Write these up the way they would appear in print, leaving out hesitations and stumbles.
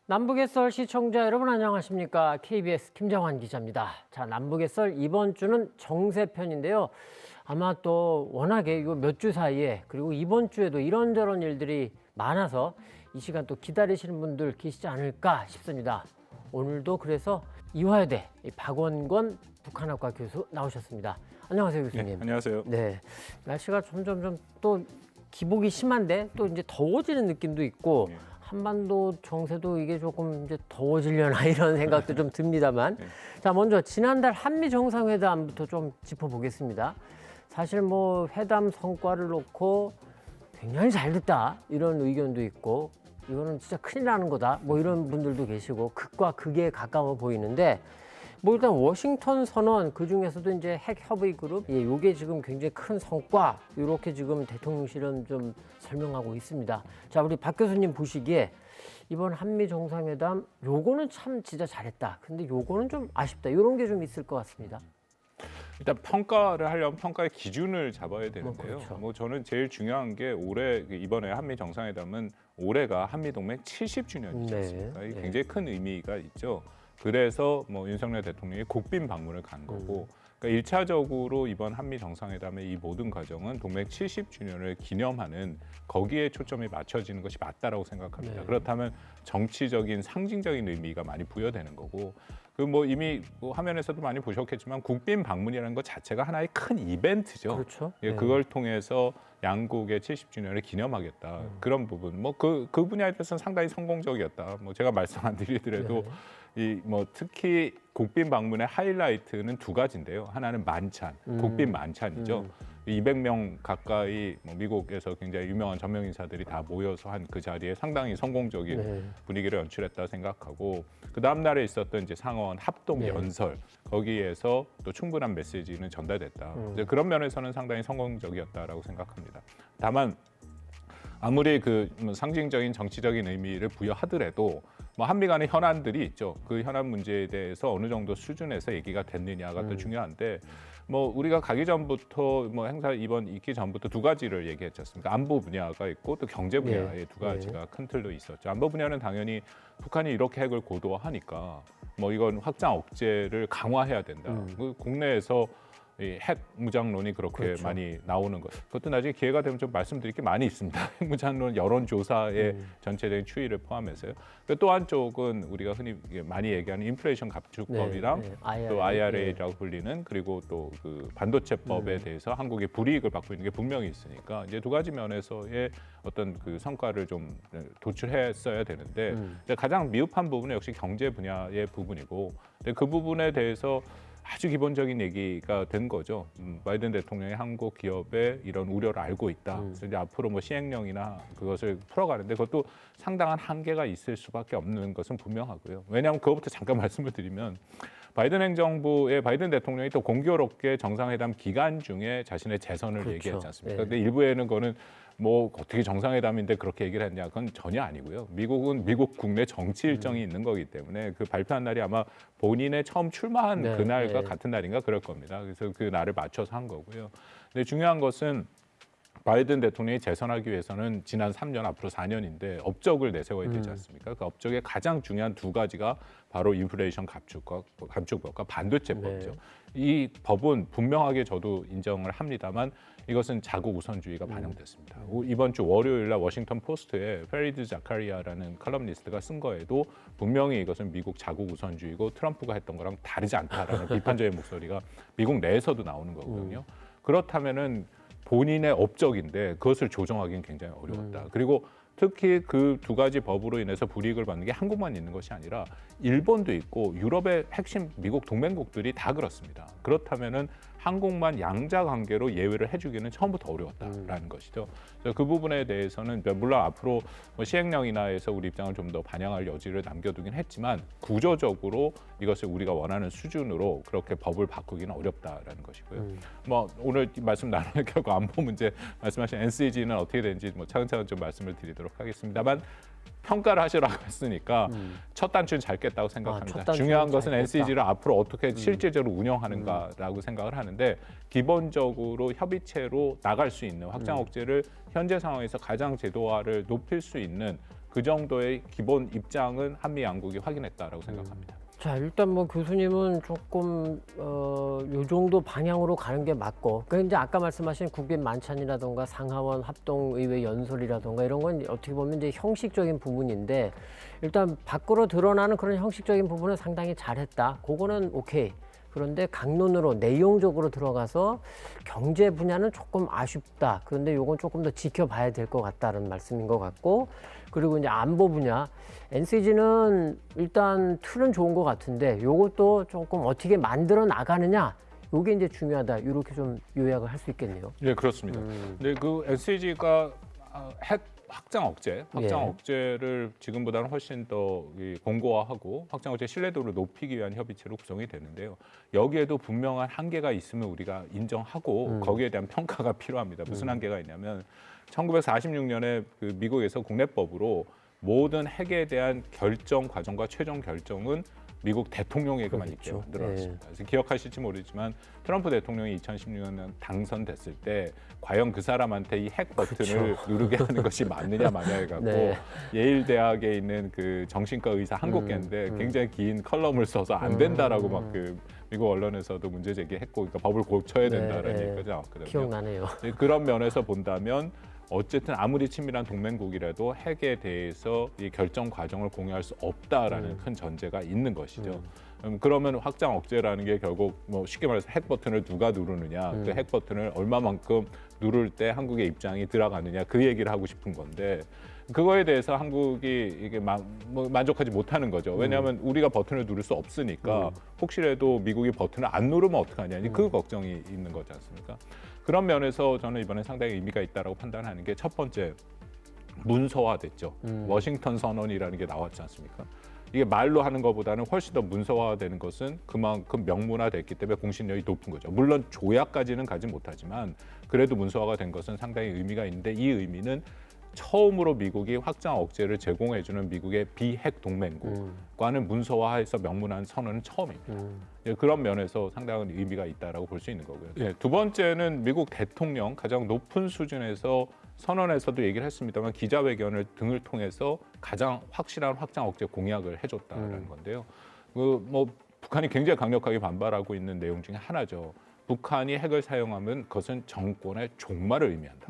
남북의 썰 시청자 여러분 안녕하십니까? KBS 김정환 기자입니다. 자, 남북의 썰 이번 주는 정세편인데요. 아마 또 워낙에 이거 몇 주 사이에 그리고 이번 주에도 이런저런 일들이 많아서 이 시간 또 기다리시는 분들 계시지 않을까 싶습니다. 오늘도 그래서 이화여대 박원권 북한학과 교수 나오셨습니다. 안녕하세요, 교수님. 네, 안녕하세요. 네, 날씨가 점점 또 기복이 심한데 또 이제 더워지는 느낌도 있고 네. 한반도 정세도 이게 조금 이제 더워지려나 이런 생각도 좀 듭니다만 네. 자, 먼저 지난달 한미 정상회담부터 좀 짚어보겠습니다. 사실 뭐 회담 성과를 놓고 굉장히 잘 됐다 이런 의견도 있고 이거는 진짜 큰일 나는 거다 뭐 이런 분들도 계시고 극과 극에 가까워 보이는데 뭐 일단 워싱턴 선언 그 중에서도 이제 핵 협의 그룹 요게 지금 굉장히 큰 성과 이렇게 지금 대통령실은 좀 설명하고 있습니다. 자, 우리 박 교수님 보시기에 이번 한미 정상회담 요거는 참 진짜 잘했다. 근데 요거는 좀 아쉽다. 이런 게 좀 있을 것 같습니다. 일단 평가를 하려면 평가의 기준을 잡아야 되는데요. 그렇죠. 뭐 저는 제일 중요한 게 올해 이번에 한미 정상회담은 올해가 한미 동맹 70주년이지 네. 않습니까? 이게 네. 굉장히 큰 의미가 있죠. 그래서 뭐 윤석열 대통령이 국빈 방문을 간 거고, 그러니까 1차적으로 이번 한미 정상회담의 이 모든 과정은 동맹 70주년을 기념하는 거기에 초점이 맞춰지는 것이 맞다라고 생각합니다. 네. 그렇다면 정치적인 상징적인 의미가 많이 부여되는 거고, 그 뭐 이미 뭐 화면에서도 많이 보셨겠지만 국빈 방문이라는 것 자체가 하나의 큰 이벤트죠. 그렇죠. 예, 네. 그걸 통해서 양국의 70주년을 기념하겠다. 그런 부분, 뭐 그 분야에 대해서는 상당히 성공적이었다. 뭐 제가 말씀 안 드리더라도 이 뭐 특히 국빈 방문의 하이라이트는 두 가지인데요. 하나는 만찬, 국빈 만찬이죠. 200명 가까이 뭐 미국에서 굉장히 유명한 전명 인사들이 다 모여서 한 그 자리에 상당히 성공적인 네. 분위기를 연출했다 생각하고, 그 다음 날에 있었던 이제 상원 합동 네. 연설 거기에서 또 충분한 메시지는 전달됐다. 이제 그런 면에서는 상당히 성공적이었다라고 생각합니다. 다만 아무리 그 상징적인 정치적인 의미를 부여하더라도 뭐 한미 간의 현안들이 있죠. 그 현안 문제에 대해서 어느 정도 수준에서 얘기가 됐느냐가 또 중요한데, 뭐 우리가 가기 전부터 뭐 행사 이번 있기 전부터 두 가지를 얘기했지 않습니까? 안보 분야가 있고 또 경제 분야의 두 가지가 큰 틀로 있었죠. 안보 분야는 당연히 북한이 이렇게 핵을 고도화하니까 뭐 이건 확장 억제를 강화해야 된다. 그 국내에서 이 핵 무장론이 그렇게 그렇죠. 많이 나오는 것, 그것도 나중에 기회가 되면 좀 말씀드릴 게 많이 있습니다. 핵 무장론 여론조사의 전체적인 추이를 포함해서요. 또 한쪽은 우리가 흔히 많이 얘기하는 인플레이션 감축법이랑 또 IRA라고 불리는, 그리고 또 그 반도체법에 대해서 한국이 불이익을 받고 있는 게 분명히 있으니까 이제 두 가지 면에서의 어떤 그 성과를 좀 도출했어야 되는데 이제 가장 미흡한 부분은 역시 경제 분야의 부분이고, 그 부분에 대해서 아주 기본적인 얘기가 된 거죠. 바이든 대통령이 한국 기업의 이런 우려를 알고 있다. 그래서 이제 앞으로 뭐 시행령이나 그것을 풀어가는데 그것도 상당한 한계가 있을 수밖에 없는 것은 분명하고요. 왜냐하면 그것부터 잠깐 말씀을 드리면 바이든 행정부의 바이든 대통령이 또 공교롭게 정상회담 기간 중에 자신의 재선을 그렇죠. 얘기했지 않습니까? 네. 근데 일부에는 그거는 뭐 어떻게 정상회담인데 그렇게 얘기를 했냐, 그건 전혀 아니고요. 미국은 미국 국내 정치 일정이 있는 거기 때문에 그 발표한 날이 아마 본인의 처음 출마한 그날과 같은 날인가 그럴 겁니다. 그래서 그 날을 맞춰서 한 거고요. 근데 중요한 것은 바이든 대통령이 재선하기 위해서는 지난 3년 앞으로 4년인데 업적을 내세워야 되지 않습니까? 그 업적의 가장 중요한 두 가지가 바로 인플레이션 감축법과 반도체법이죠. 이 법은 분명하게 저도 인정을 합니다만 이것은 자국 우선주의가 반영됐습니다. 이번 주 월요일 날 워싱턴 포스트에 페리드 자카리아라는 칼럼니스트가 쓴 거에도 분명히 이것은 미국 자국 우선주의고 트럼프가 했던 거랑 다르지 않다라는 비판적인 목소리가 미국 내에서도 나오는 거거든요. 그렇다면은 본인의 업적인데 그것을 조정하기는 굉장히 어려웠다. 그리고 특히 그 두 가지 법으로 인해서 불이익을 받는 게 한국만 있는 것이 아니라 일본도 있고 유럽의 핵심 미국 동맹국들이 다 그렇습니다. 그렇다면은 한국만 양자 관계로 예외를 해주기는 처음부터 어려웠다라는 것이죠. 그래서 그 부분에 대해서는 물론 앞으로 뭐 시행령이나 해서 우리 입장을 좀 더 반영할 여지를 남겨두긴 했지만 구조적으로 이것을 우리가 원하는 수준으로 그렇게 법을 바꾸기는 어렵다라는 것이고요. 뭐 오늘 말씀 나누는 결과 안보 문제 말씀하신 NCG는 어떻게 되는지 뭐 차근차근 좀 말씀을 드리도록 보도록 하겠습니다만 평가를 하시라고 했으니까 첫 단추는 잘 깼다고 생각합니다. 중요한 것은 NCG를 앞으로 어떻게 실질적으로 운영하는가라고 생각을 하는데 기본적으로 협의체로 나갈 수 있는 확장 억제를 현재 상황에서 가장 제도화를 높일 수 있는 그 정도의 기본 입장은 한미 양국이 확인했다라고 생각합니다. 자, 일단 뭐 교수님은 조금 요 정도 방향으로 가는 게 맞고, 그러니까 이제 아까 말씀하신 국빈 만찬이라던가 상하원 합동의회 연설이라던가 이런 건 어떻게 보면 이제 형식적인 부분인데, 일단 밖으로 드러나는 그런 형식적인 부분은 상당히 잘했다. 그거는 오케이. 그런데 강론으로 내용적으로 들어가서 경제 분야는 조금 아쉽다. 그런데 요건 조금 더 지켜봐야 될 것 같다는 말씀인 것 같고, 그리고 이제 안보 분야, NCG는 일단 틀은 좋은 것 같은데 요것도 조금 어떻게 만들어 나가느냐, 요게 이제 중요하다. 이렇게 좀 요약을 할 수 있겠네요. 네, 그렇습니다. 근데 그 NCG가 핵 확장 억제를 지금보다는 훨씬 더 공고화하고 확장 억제 신뢰도를 높이기 위한 협의체로 구성이 되는데요. 여기에도 분명한 한계가 있으면 우리가 인정하고 거기에 대한 평가가 필요합니다. 무슨 한계가 있냐면 1946년에 그 미국에서 국내법으로 모든 핵에 대한 결정 과정과 최종 결정은 미국 대통령에게만 있게 만들어놨습니다. 그래서 기억하실지 모르지만 트럼프 대통령이 2016년 당선됐을 때 과연 그 사람한테 이 핵 버튼을 누르게 하는 것이 맞느냐 마냐에 갖고 예일 대학에 있는 그 정신과 의사 한국계인데 굉장히 긴 컬럼을 써서 안 된다라고 막 그 미국 언론에서,도 문제 제기했고, 그러니까 법을 고쳐야 된다라는 얘기까지 나왔거든요. 기억나네요. 그런 면에서 본다면 어쨌든 아무리 친밀한 동맹국이라도 핵에 대해서 이 결정 과정을 공유할 수 없다라는 큰 전제가 있는 것이죠. 그러면 확장 억제라는 게 결국 뭐 쉽게 말해서 핵 버튼을 누가 누르느냐, 그 핵 버튼을 얼마만큼 누를 때 한국의 입장이 들어가느냐, 그 얘기를 하고 싶은 건데 그거에 대해서 한국이 이게 만족하지 못하는 거죠. 왜냐하면 우리가 버튼을 누를 수 없으니까 혹시라도 미국이 버튼을 안 누르면 어떡하냐, 그 걱정이 있는 거지 않습니까? 그런 면에서 저는 이번에 상당히 의미가 있다고 판단하는 게 첫 번째, 문서화됐죠. 워싱턴 선언이라는 게 나왔지 않습니까? 이게 말로 하는 것보다는 훨씬 더 문서화되는 것은 그만큼 명문화됐기 때문에 공신력이 높은 거죠. 물론 조약까지는 가지 못하지만 그래도 문서화가 된 것은 상당히 의미가 있는데, 이 의미는 처음으로 미국이 확장 억제를 제공해주는 미국의 비핵 동맹국과는 문서화해서 명문화한 선언은 처음입니다. 그런 면에서 상당한 의미가 있다라고 볼 수 있는 거고요. 두 번째는 미국 대통령 가장 높은 수준에서 선언에서도 얘기를 했습니다만 기자회견을 등을 통해서 가장 확실한 확장 억제 공약을 해줬다라는 건데요. 뭐 북한이 굉장히 강력하게 반발하고 있는 내용 중에 하나죠. 북한이 핵을 사용하면 그것은 정권의 종말을 의미한다.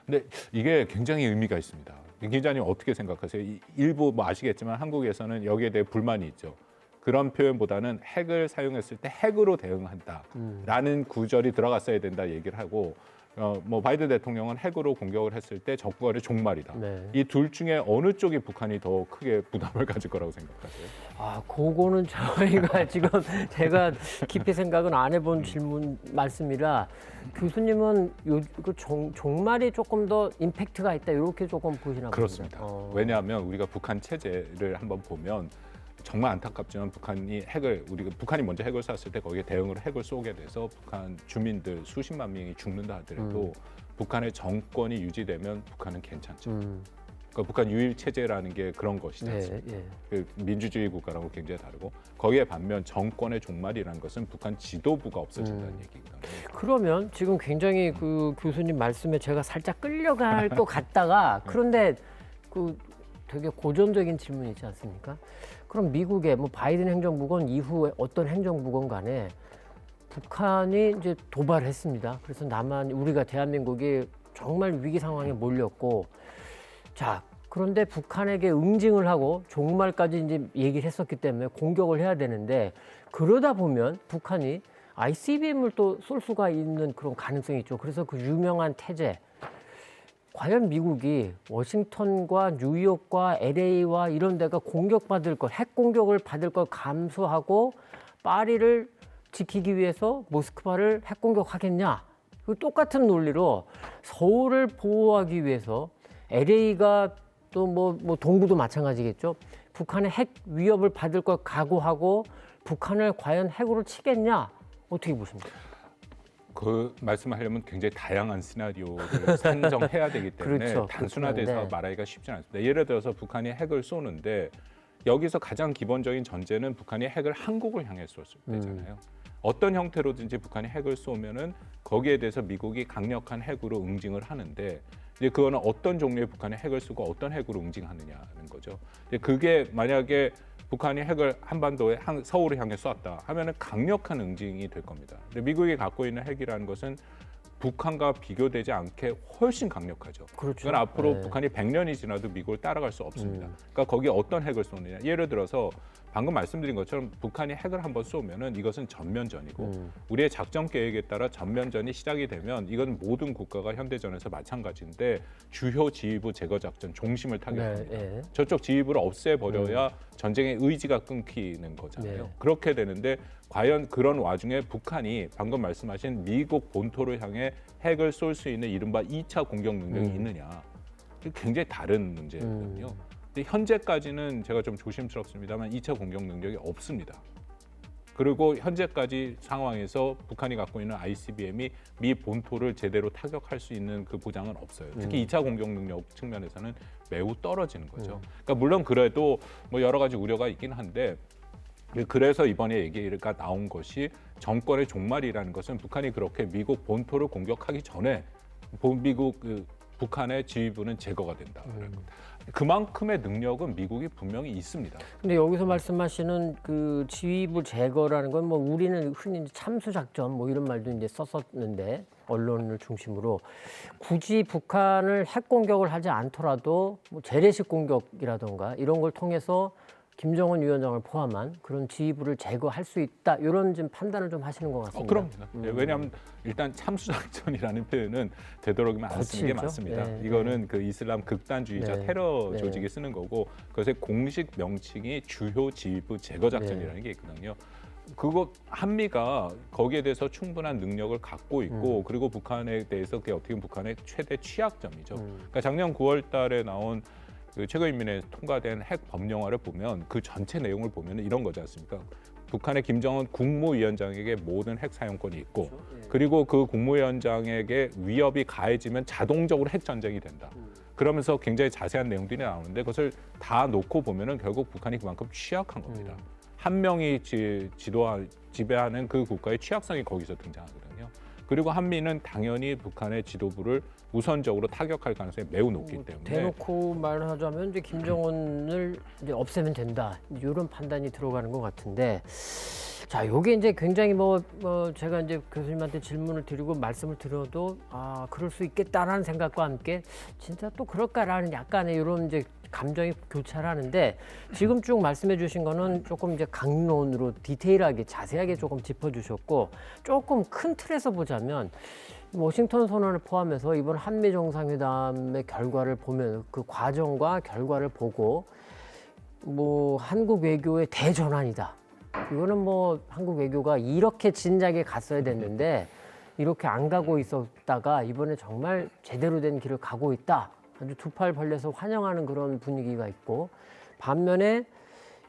근데 이게 굉장히 의미가 있습니다. 기자님 어떻게 생각하세요? 일부 뭐 아시겠지만 한국에서는 여기에 대해 불만이 있죠. 그런 표현보다는 핵을 사용했을 때 핵으로 대응한다라는 구절이 들어갔어야 된다 얘기를 하고, 뭐 바이든 대통령은 핵으로 공격을 했을 때 적군의 종말이다. 이 둘 중에 어느 쪽이 북한이 더 크게 부담을 가질 거라고 생각하세요? 아, 그거는 저희가 지금 제가 깊이 생각은 안 해본 질문 말씀이라, 교수님은 그 종말이 조금 더 임팩트가 있다, 이렇게 조금 보시나 봅니다. 그렇습니다. 왜냐하면 우리가 북한 체제를 한번 보면 정말 안타깝지만 북한이 먼저 핵을 쐈을 때 거기에 대응으로 핵을 쏘게 돼서 북한 주민들 수십만 명이 죽는다 하더라도 북한의 정권이 유지되면 북한은 괜찮죠. 그러니까 북한 유일 체제라는 게 그런 것이지 않습니까? 그 민주주의 국가라고 굉장히 다르고, 거기에 반면 정권의 종말이라는 것은 북한 지도부가 없어진다는 얘기거든요. 그러면 지금 굉장히 그 교수님 말씀에 제가 살짝 끌려갈 것 같다가, 그런데 그 되게 고전적인 질문이지 않습니까? 그럼 미국의 뭐 바이든 행정부건 이후에 어떤 행정부건 간에 북한이 이제 도발했습니다. 그래서 우리가 대한민국이 정말 위기 상황에 몰렸고, 자, 그런데 북한에게 응징을 하고 종말까지 이제 얘기를 했었기 때문에 공격을 해야 되는데, 그러다 보면 북한이 ICBM을 또 쏠 수가 있는 그런 가능성이 있죠. 그래서 그 유명한 태제, 과연 미국이 워싱턴과 뉴욕과 LA와 이런 데가 핵 공격을 받을 걸 감수하고 파리를 지키기 위해서 모스크바를 핵 공격하겠냐? 그 똑같은 논리로 서울을 보호하기 위해서 LA가 또 뭐 동부도 마찬가지겠죠. 북한의 핵 위협을 받을 걸 각오하고 북한을 과연 핵으로 치겠냐? 어떻게 보십니까? 그 말씀하려면 굉장히 다양한 시나리오를 산정해야 되기 때문에 그렇죠. 단순화돼서 네. 말하기가 쉽지 않습니다. 예를 들어서 북한이 핵을 쏘는데 여기서 가장 기본적인 전제는 북한이 핵을 한국을 향해 쏠 때잖아요. 어떤 형태로든지 북한이 핵을 쏘면은 거기에 대해서 미국이 강력한 핵으로 응징을 하는데 이제 그거는 어떤 종류의 북한이 핵을 쏘고 어떤 핵으로 응징하느냐는 거죠. 근데 그게 만약에 북한이 핵을 한반도에 서울을 향해 쐈다 하면은 강력한 응징이 될 겁니다. 근데 미국이 갖고 있는 핵이라는 것은 북한과 비교되지 않게 훨씬 강력하죠. 그렇죠. 그건 앞으로 네. 북한이 100년이 지나도 미국을 따라갈 수 없습니다. 그러니까 거기에 어떤 핵을 쏘느냐. 예를 들어서 방금 말씀드린 것처럼 북한이 핵을 한번 쏘면은 이것은 전면전이고 우리의 작전 계획에 따라 전면전이 시작이 되면 이건 모든 국가가 현대전에서 마찬가지인데 주요 지휘부 제거 작전 중심을 타격합니다. 네. 저쪽 지휘부를 없애버려야 전쟁의 의지가 끊기는 거잖아요. 네. 그렇게 되는데 과연 그런 와중에 북한이 방금 말씀하신 미국 본토를 향해 핵을 쏠 수 있는 이른바 2차 공격 능력이 있느냐. 이게 굉장히 다른 문제거든요. 근데 현재까지는 제가 좀 조심스럽습니다만 2차 공격 능력이 없습니다. 그리고 현재까지 상황에서 북한이 갖고 있는 ICBM이 미 본토를 제대로 타격할 수 있는 그 보장은 없어요. 특히 2차 공격 능력 측면에서는 매우 떨어지는 거죠. 그러니까 물론 그래도 뭐 여러 가지 우려가 있긴 한데 그래서 이번에 얘기가 나온 것이 정권의 종말이라는 것은 북한이 그렇게 미국 본토를 공격하기 전에 북한의 지휘부는 제거가 된다는 겁니다. 그만큼의 능력은 미국이 분명히 있습니다. 근데 여기서 말씀하시는 그 지휘부 제거라는 건 뭐 우리는 흔히 이제 참수 작전 뭐 이런 말도 이제 썼었는데 언론을 중심으로 굳이 북한을 핵 공격을 하지 않더라도 뭐 재래식 공격이라던가 이런 걸 통해서 김정은 위원장을 포함한 그런 지휘부를 제거할 수 있다 이런 좀 판단을 좀 하시는 것 같습니다. 그럼요. 왜냐하면 일단 참수작전이라는 표현은 되도록이면 안 쓰는 게 거칠죠? 맞습니다. 네, 이거는 그 이슬람 극단주의자 네, 테러 네. 조직이 쓰는 거고 그것의 공식 명칭이 주요 지휘부 제거 작전이라는 게 있거든요. 그거 한미가 거기에 대해서 충분한 능력을 갖고 있고 그리고 북한에 대해서 그게 어떻게 보면 북한의 최대 취약점이죠. 그러니까 작년 9월달에 나온 그 최고인민회에서 통과된 핵 법령화를 보면 그 전체 내용을 보면 이런 거지 않습니까? 북한의 김정은 국무위원장에게 모든 핵 사용권이 있고 그리고 그 국무위원장에게 위협이 가해지면 자동적으로 핵 전쟁이 된다. 그러면서 굉장히 자세한 내용들이 나오는데 그것을 다 놓고 보면은 결국 북한이 그만큼 취약한 겁니다. 한 명이 지배하는 그 국가의 취약성이 거기서 등장하거든요. 그리고 한미는 당연히 북한의 지도부를 우선적으로 타격할 가능성이 매우 높기 때문에 대놓고 말하자면 이제 김정은을 이제 없애면 된다 이런 판단이 들어가는 것 같은데 자, 요게 이제 굉장히 뭐 제가 이제 교수님한테 질문을 드리고 말씀을 드려도 아 그럴 수 있겠다라는 생각과 함께 진짜 또 그럴까라는 약간의 이런 이제 감정이 교차를 하는데 지금 쭉 말씀해 주신 거는 조금 이제 강론으로 디테일하게 자세하게 조금 짚어주셨고 조금 큰 틀에서 보자면 워싱턴 선언을 포함해서 이번 한미 정상회담의 결과를 보면 그 과정과 결과를 보고 뭐 한국 외교의 대전환이다. 이거는 뭐 한국 외교가 이렇게 진작에 갔어야 됐는데 이렇게 안 가고 있었다가 이번에 정말 제대로 된 길을 가고 있다. 아주 두 팔 벌려서 환영하는 그런 분위기가 있고 반면에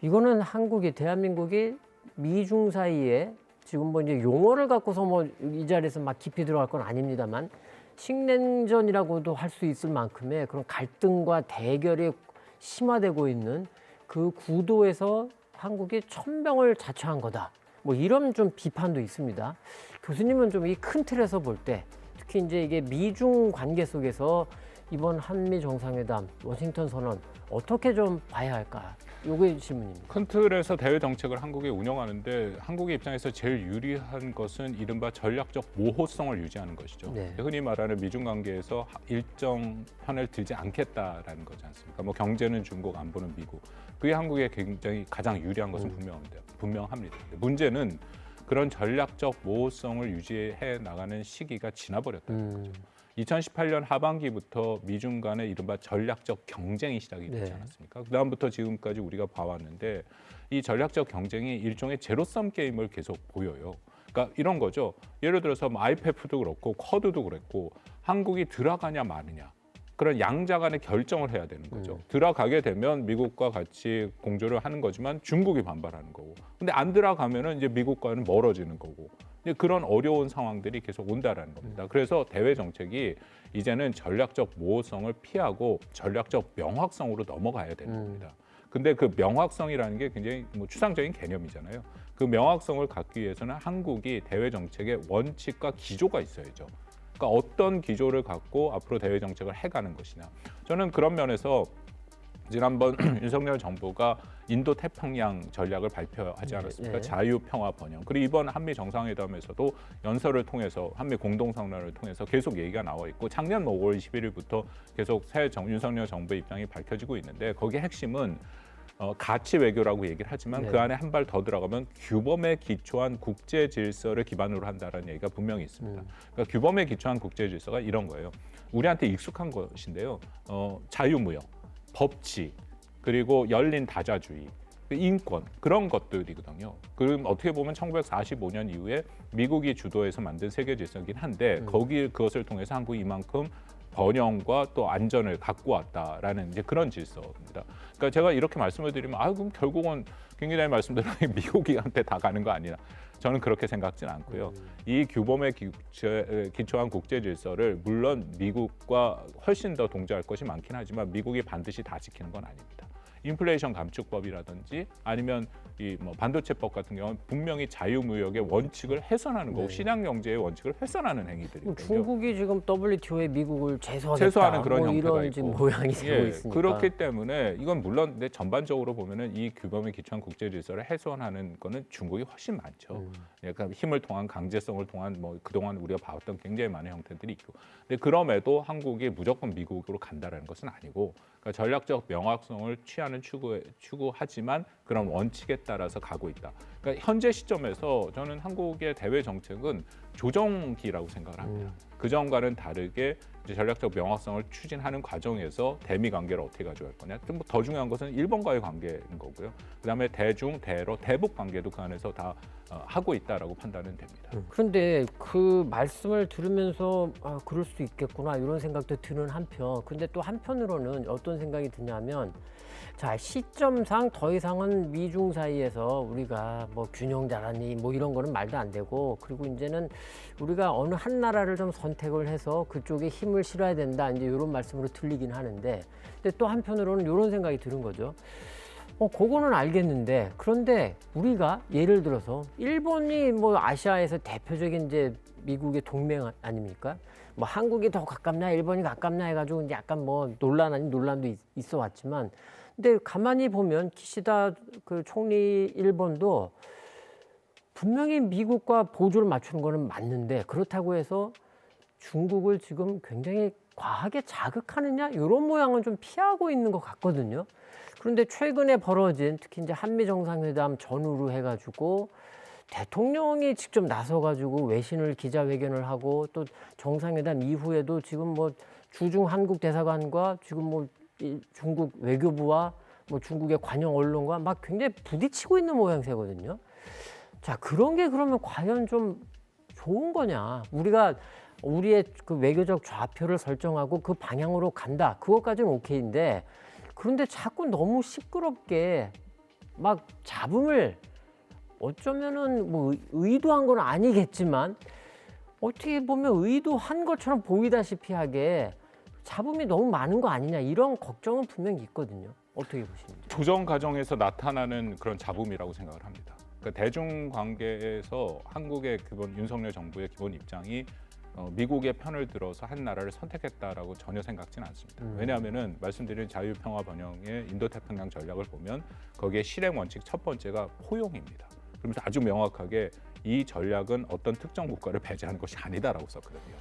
이거는 한국이 대한민국이 미중 사이에 지금 뭐 이제 용어를 갖고서 뭐 이 자리에서 막 깊이 들어갈 건 아닙니다만 식냉전이라고도 할 수 있을 만큼의 그런 갈등과 대결이 심화되고 있는 그 구도에서 한국이 천병을 자처한 거다. 뭐 이런 좀 비판도 있습니다. 교수님은 좀 이 큰 틀에서 볼 때 특히 이제 이게 미중 관계 속에서 이번 한미 정상회담, 워싱턴 선언 어떻게 좀 봐야 할까? 요게 질문입니다. 큰 틀에서 대외 정책을 한국이 운영하는데 한국의 입장에서 제일 유리한 것은 이른바 전략적 모호성을 유지하는 것이죠. 네. 흔히 말하는 미중 관계에서 일정 편을 들지 않겠다라는 거지 않습니까? 뭐 경제는 중국, 안보는 미국. 그게 한국에 굉장히 가장 유리한 것은 분명합니다. 문제는 그런 전략적 모호성을 유지해 나가는 시기가 지나버렸다는 거죠. 2018년 하반기부터 미중 간의 이른바 전략적 경쟁이 시작이 되지 않았습니까? 그다음부터 지금까지 우리가 봐왔는데 이 전략적 경쟁이 일종의 제로섬 게임을 계속 보여요. 그러니까 이런 거죠. 예를 들어서 뭐 IPEF도 그렇고 쿼드도 그랬고 한국이 들어가냐 마느냐 그런 양자 간의 결정을 해야 되는 거죠. 들어가게 되면 미국과 같이 공조를 하는 거지만 중국이 반발하는 거고 근데 안 들어가면은 이제 미국과는 멀어지는 거고 근데 그런 어려운 상황들이 계속 온다라는 겁니다. 그래서 대외 정책이 이제는 전략적 모호성을 피하고 전략적 명확성으로 넘어가야 되는 겁니다. 근데 그 명확성이라는 게 굉장히 뭐 추상적인 개념이잖아요. 그 명확성을 갖기 위해서는 한국이 대외 정책의 원칙과 기조가 있어야죠. 그러니까 어떤 기조를 갖고 앞으로 대외 정책을 해가는 것이냐. 저는 그런 면에서 지난번 윤석열 정부가 인도 태평양 전략을 발표하지 않았습니까? 네. 자유, 평화, 번영. 그리고 이번 한미 정상회담에서도 연설을 통해서 한미 공동성명을 통해서 계속 얘기가 나와 있고 작년 5월 21일부터 계속 새 윤석열 정부의 입장이 밝혀지고 있는데 거기에 핵심은 가치 외교라고 얘기를 하지만 네. 그 안에 한 발 더 들어가면 규범에 기초한 국제 질서를 기반으로 한다는 얘기가 분명히 있습니다. 그러니까 규범에 기초한 국제 질서가 이런 거예요. 우리한테 익숙한 것인데요. 자유무역, 법치, 그리고 열린 다자주의, 인권 그런 것들이거든요. 그럼 어떻게 보면 1945년 이후에 미국이 주도해서 만든 세계 질서이긴 한데 그것을 통해서 한국이 이만큼 번영과 또 안전을 갖고 왔다라는 이제 그런 질서입니다. 그러니까 제가 이렇게 말씀을 드리면 그럼 결국은 김 기자님 말씀대로 미국한테 다 가는 거 아니냐. 저는 그렇게 생각지는 않고요. 이 규범에 기초한 국제 질서를 물론 미국과 훨씬 더 동조할 것이 많긴 하지만 미국이 반드시 다 지키는 건 아닙니다. 인플레이션 감축법이라든지 아니면 이 뭐 반도체법 같은 경우는 분명히 자유무역의 원칙을 훼손하는 거고 시장 경제의 원칙을 훼손하는 행위들이거든요. 중국이 지금 WTO에 미국을 제소하는 그런 형태가 이런 있고. 지금 모양이 되고 있으니까. 그렇기 때문에 이건 물론 근데 전반적으로 보면은 이 규범에 기초한 국제 질서를 훼손하는 거는 중국이 훨씬 많죠. 약간 힘을 통한 강제성을 통한 뭐 그동안 우리가 봐왔던 굉장히 많은 형태들이 있고. 근데 그럼에도 한국이 무조건 미국으로 간다라는 것은 아니고 그러니까 전략적 명확성을 추구하지만 그런 원칙에 따라서 가고 있다. 그러니까 현재 시점에서 저는 한국의 대외 정책은 조정기라고 생각을 합니다. 그전과는 다르게 이제 전략적 명확성을 추진하는 과정에서 대미 관계를 어떻게 가져갈 거냐. 더 중요한 것은 일본과의 관계인 거고요. 그다음에 대중, 대러, 대북 관계도 그 안에서 다 하고 있다라고 판단은 됩니다. 그런데 그 말씀을 들으면서 그럴 수도 있겠구나 이런 생각도 드는 한편 근데 또 한편으로는 어떤 생각이 드냐면 자 시점상 더 이상은 미중 사이에서 우리가 뭐 균형자라니 뭐 이런 거는 말도 안 되고 그리고 이제는 우리가 어느 한 나라를 좀 선택을 해서 그쪽에 힘을 실어야 된다 이제 이런 말씀으로 들리긴 하는데 근데 또 한편으로는 이런 생각이 드는 거죠. 그거는 알겠는데 그런데 우리가 예를 들어서 일본이 뭐 아시아에서 대표적인 이제 미국의 동맹 아닙니까? 뭐 한국이 더 가깝나 일본이 가깝나 해가지고 이제 약간 뭐 논란 아닌 논란도 있어 왔지만 근데 가만히 보면 기시다 그 총리 일본도 분명히 미국과 보조를 맞추는 거는 맞는데 그렇다고 해서 중국을 지금 굉장히 과하게 자극하느냐 이런 모양은 좀 피하고 있는 것 같거든요. 그런데 최근에 벌어진 특히 이제 한미 정상회담 전후로 해가지고 대통령이 직접 나서가지고 외신을 기자회견을 하고 또 정상회담 이후에도 지금 뭐 주중 한국 대사관과 지금 뭐 중국 외교부와 뭐 중국의 관영 언론과 막 굉장히 부딪히고 있는 모양새거든요. 자 그런 게 그러면 과연 좀 좋은 거냐? 우리가 우리의 그 외교적 좌표를 설정하고 그 방향으로 간다. 그것까지는 오케이인데 그런데 자꾸 너무 시끄럽게 막 잡음을 어쩌면은 뭐 의도한 건 아니겠지만 어떻게 보면 의도한 것처럼 보이다시피 하게 잡음이 너무 많은 거 아니냐 이런 걱정은 분명히 있거든요. 어떻게 보시는지. 조정 과정에서 나타나는 그런 잡음이라고 생각을 합니다. 그러니까 대중 관계에서 한국의 기본 윤석열 정부의 기본 입장이 미국의 편을 들어서 한 나라를 선택했다라고 전혀 생각지는 않습니다. 왜냐하면은 말씀드린 자유, 평화, 번영의 인도태평양 전략을 보면 거기에 실행 원칙 첫 번째가 포용입니다. 그러면서 아주 명확하게 이 전략은 어떤 특정 국가를 배제하는 것이 아니다라고 썼거든요.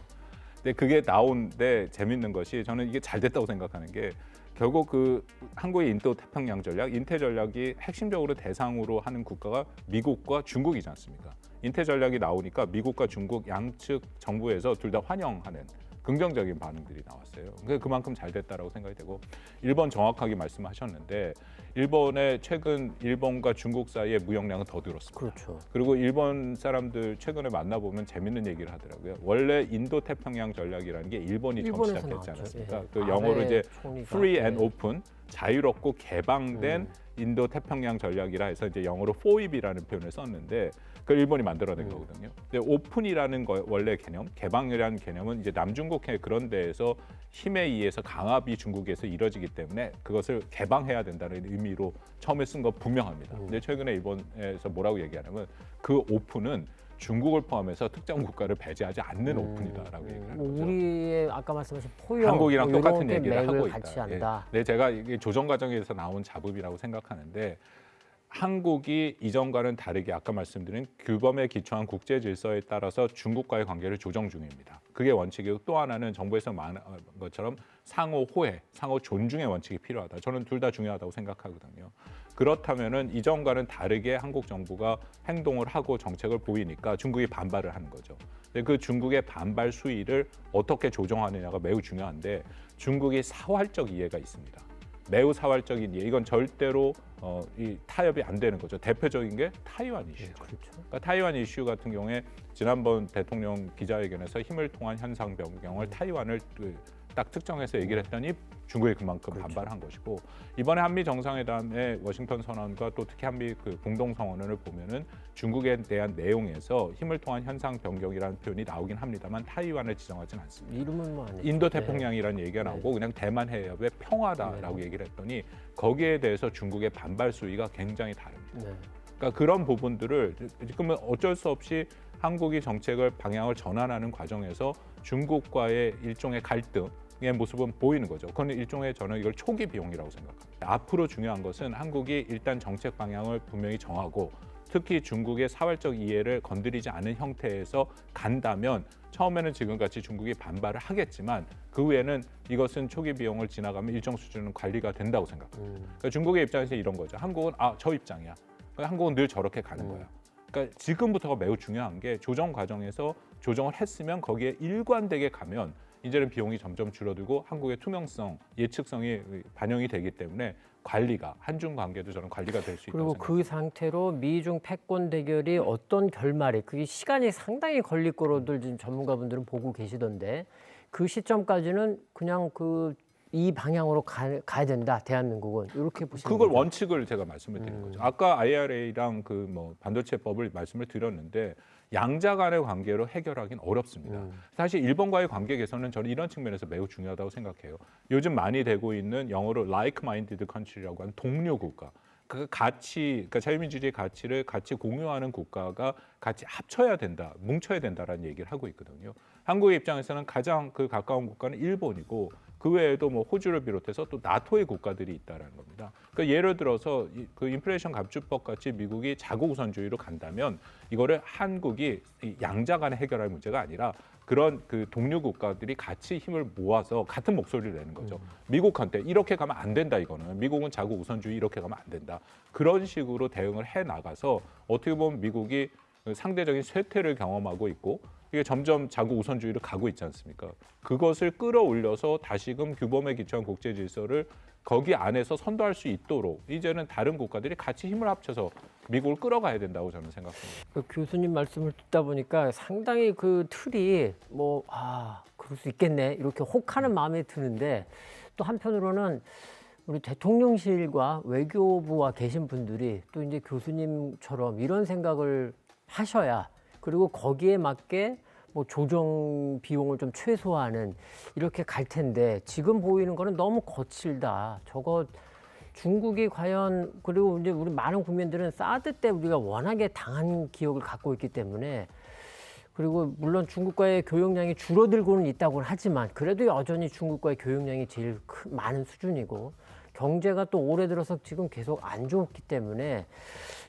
근데 그게 나오는데 재밌는 것이 저는 이게 잘 됐다고 생각하는 게 결국 그 한국의 인도태평양 전략, 인태 전략이 핵심적으로 대상으로 하는 국가가 미국과 중국이지 않습니까? 인태 전략이 나오니까 미국과 중국 양측 정부에서 둘 다 환영하는 긍정적인 반응들이 나왔어요. 그만큼 잘 됐다라고 생각이 되고 일본 정확하게 말씀하셨는데 일본의 최근 일본과 중국 사이의 무역량은 더 늘었습니다. 그렇죠. 그리고 일본 사람들 최근에 만나보면 재밌는 얘기를 하더라고요. 원래 인도 태평양 전략이라는 게 일본이 처음 시작했지 않았습니까? 예. 그 영어로 이제 총리가, free and 예. open, 자유롭고 개방된 인도 태평양 전략이라 해서 이제 영어로 포입이라는 표현을 썼는데 그걸 일본이 만들어낸 거거든요. 근데 오픈이라는 거 원래 개념, 개방이라는 개념은 이제 남중국해 그런 데에서 힘에 의해서 강압이 중국에서 이뤄지기 때문에 그것을 개방해야 된다는 의미로 처음에 쓴 거 분명합니다. 근데 최근에 일본에서 뭐라고 얘기하냐면 그 오픈은 중국을 포함해서 특정 국가를 배제하지 않는 오픈이다라고 얘기를 하는 거죠. 우리의 아까 말씀하신 포용, 한국이랑 뭐 똑같은 이런 얘기를 맥을 하고 같이 있다. 한다. 네, 제가 이게 조정 과정에서 나온 자부이라고 생각하는데 한국이 이전과는 다르게 아까 말씀드린 규범에 기초한 국제 질서에 따라서 중국과의 관계를 조정 중입니다. 그게 원칙이고 또 하나는 정부에서 말한 것처럼 상호 호혜, 상호 존중의 원칙이 필요하다. 저는 둘 다 중요하다고 생각하거든요. 그렇다면은 이전과는 다르게 한국 정부가 행동을 하고 정책을 보이니까 중국이 반발을 하는 거죠. 근데 그 중국의 반발 수위를 어떻게 조정하느냐가 매우 중요한데 중국이 사활적 이해가 있습니다. 매우 사활적인 이해. 이건 절대로 이 타협이 안 되는 거죠. 대표적인 게 타이완 이슈. 네, 그렇죠. 그러니까 타이완 이슈 같은 경우에 지난번 대통령 기자회견에서 힘을 통한 현상 변경을 타이완을 딱 특정해서 얘기를 했더니 중국이 그만큼 그렇죠. 반발한 것이고 이번에 한미 정상회담의 워싱턴 선언과 또 특히 한미 그 공동 선언을 보면은 중국에 대한 내용에서 힘을 통한 현상 변경이라는 표현이 나오긴 합니다만 타이완을 지정하지는 않습니다. 이름은 뭐 아니죠. 인도 태평양이라는 얘기가 나오고 그냥 대만 해협의 평화다라고 얘기를 했더니 거기에 대해서 중국의 반발 수위가 굉장히 다릅니다. 네. 그러니까 그런 부분들을 지금은 어쩔 수 없이 한국이 정책을 방향을 전환하는 과정에서 중국과의 일종의 갈등의 모습은 보이는 거죠. 그건 일종의 저는 이걸 초기 비용이라고 생각합니다. 앞으로 중요한 것은 한국이 일단 정책 방향을 분명히 정하고 특히 중국의 사활적 이해를 건드리지 않은 형태에서 간다면 처음에는 지금같이 중국이 반발을 하겠지만 그 후에는 이것은 초기 비용을 지나가면 일정 수준은 관리가 된다고 생각합니다. 그러니까 중국의 입장에서 이런 거죠. 한국은 저 입장이야. 그러니까 한국은 늘 저렇게 가는 거야. 그러니까 지금부터가 매우 중요한 게 조정 과정에서 조정을 했으면 거기에 일관되게 가면 이제는 비용이 점점 줄어들고 한국의 투명성, 예측성이 반영이 되기 때문에 관리가 한중 관계도 저는 관리가 될 수 있다고 그리고 생각합니다. 그 상태로 미중 패권 대결이 어떤 결말이 그게 시간이 상당히 걸릴 거로들 지금 전문가분들은 보고 계시던데 그 시점까지는 그냥 이 방향으로 가야 된다. 대한민국은 이렇게 보시는 그걸 거죠? 원칙을 제가 말씀을 드린 거죠. 아까 IRA랑 그 뭐 반도체법을 말씀을 드렸는데 양자 간의 관계로 해결하기는 어렵습니다. 사실 일본과의 관계 개선은 저는 이런 측면에서 매우 중요하다고 생각해요. 요즘 많이 되고 있는 영어로 like-minded country라고 하는 동료 국가. 그 가치, 그러니까 자유민주주의 가치를 같이 공유하는 국가가 같이 합쳐야 된다, 뭉쳐야 된다라는 얘기를 하고 있거든요. 한국의 입장에서는 가장 그 가까운 국가는 일본이고 그 외에도 뭐 호주를 비롯해서 또 나토의 국가들이 있다라는 겁니다. 그러니까 예를 들어서 그 인플레이션 감축법 같이 미국이 자국 우선주의로 간다면 이거를 한국이 양자 간에 해결할 문제가 아니라 그런 그 동료 국가들이 같이 힘을 모아서 같은 목소리를 내는 거죠. 미국한테 이렇게 가면 안 된다 이거는. 미국은 자국 우선주의 이렇게 가면 안 된다. 그런 식으로 대응을 해 나가서 어떻게 보면 미국이 상대적인 쇠퇴를 경험하고 있고 이게 점점 자국 우선주의로 가고 있지 않습니까? 그것을 끌어올려서 다시금 규범에 기초한 국제 질서를 거기 안에서 선도할 수 있도록 이제는 다른 국가들이 같이 힘을 합쳐서 미국을 끌어가야 된다고 저는 생각합니다. 그 교수님 말씀을 듣다 보니까 상당히 그 틀이 그럴 수 있겠네 이렇게 혹하는 마음이 드는데 또 한편으로는 우리 대통령실과 외교부와 계신 분들이 또 이제 교수님처럼 이런 생각을 하셔야 그리고 거기에 맞게 뭐 조정 비용을 좀 최소화하는 이렇게 갈 텐데 지금 보이는 거는 너무 거칠다. 저거 중국이 과연 그리고 이제 우리 많은 국민들은 사드 때 우리가 워낙에 당한 기억을 갖고 있기 때문에 그리고 물론 중국과의 교역량이 줄어들고는 있다고는 하지만 그래도 여전히 중국과의 교역량이 제일 많은 수준이고 경제가 또 올해 들어서 지금 계속 안 좋기 때문에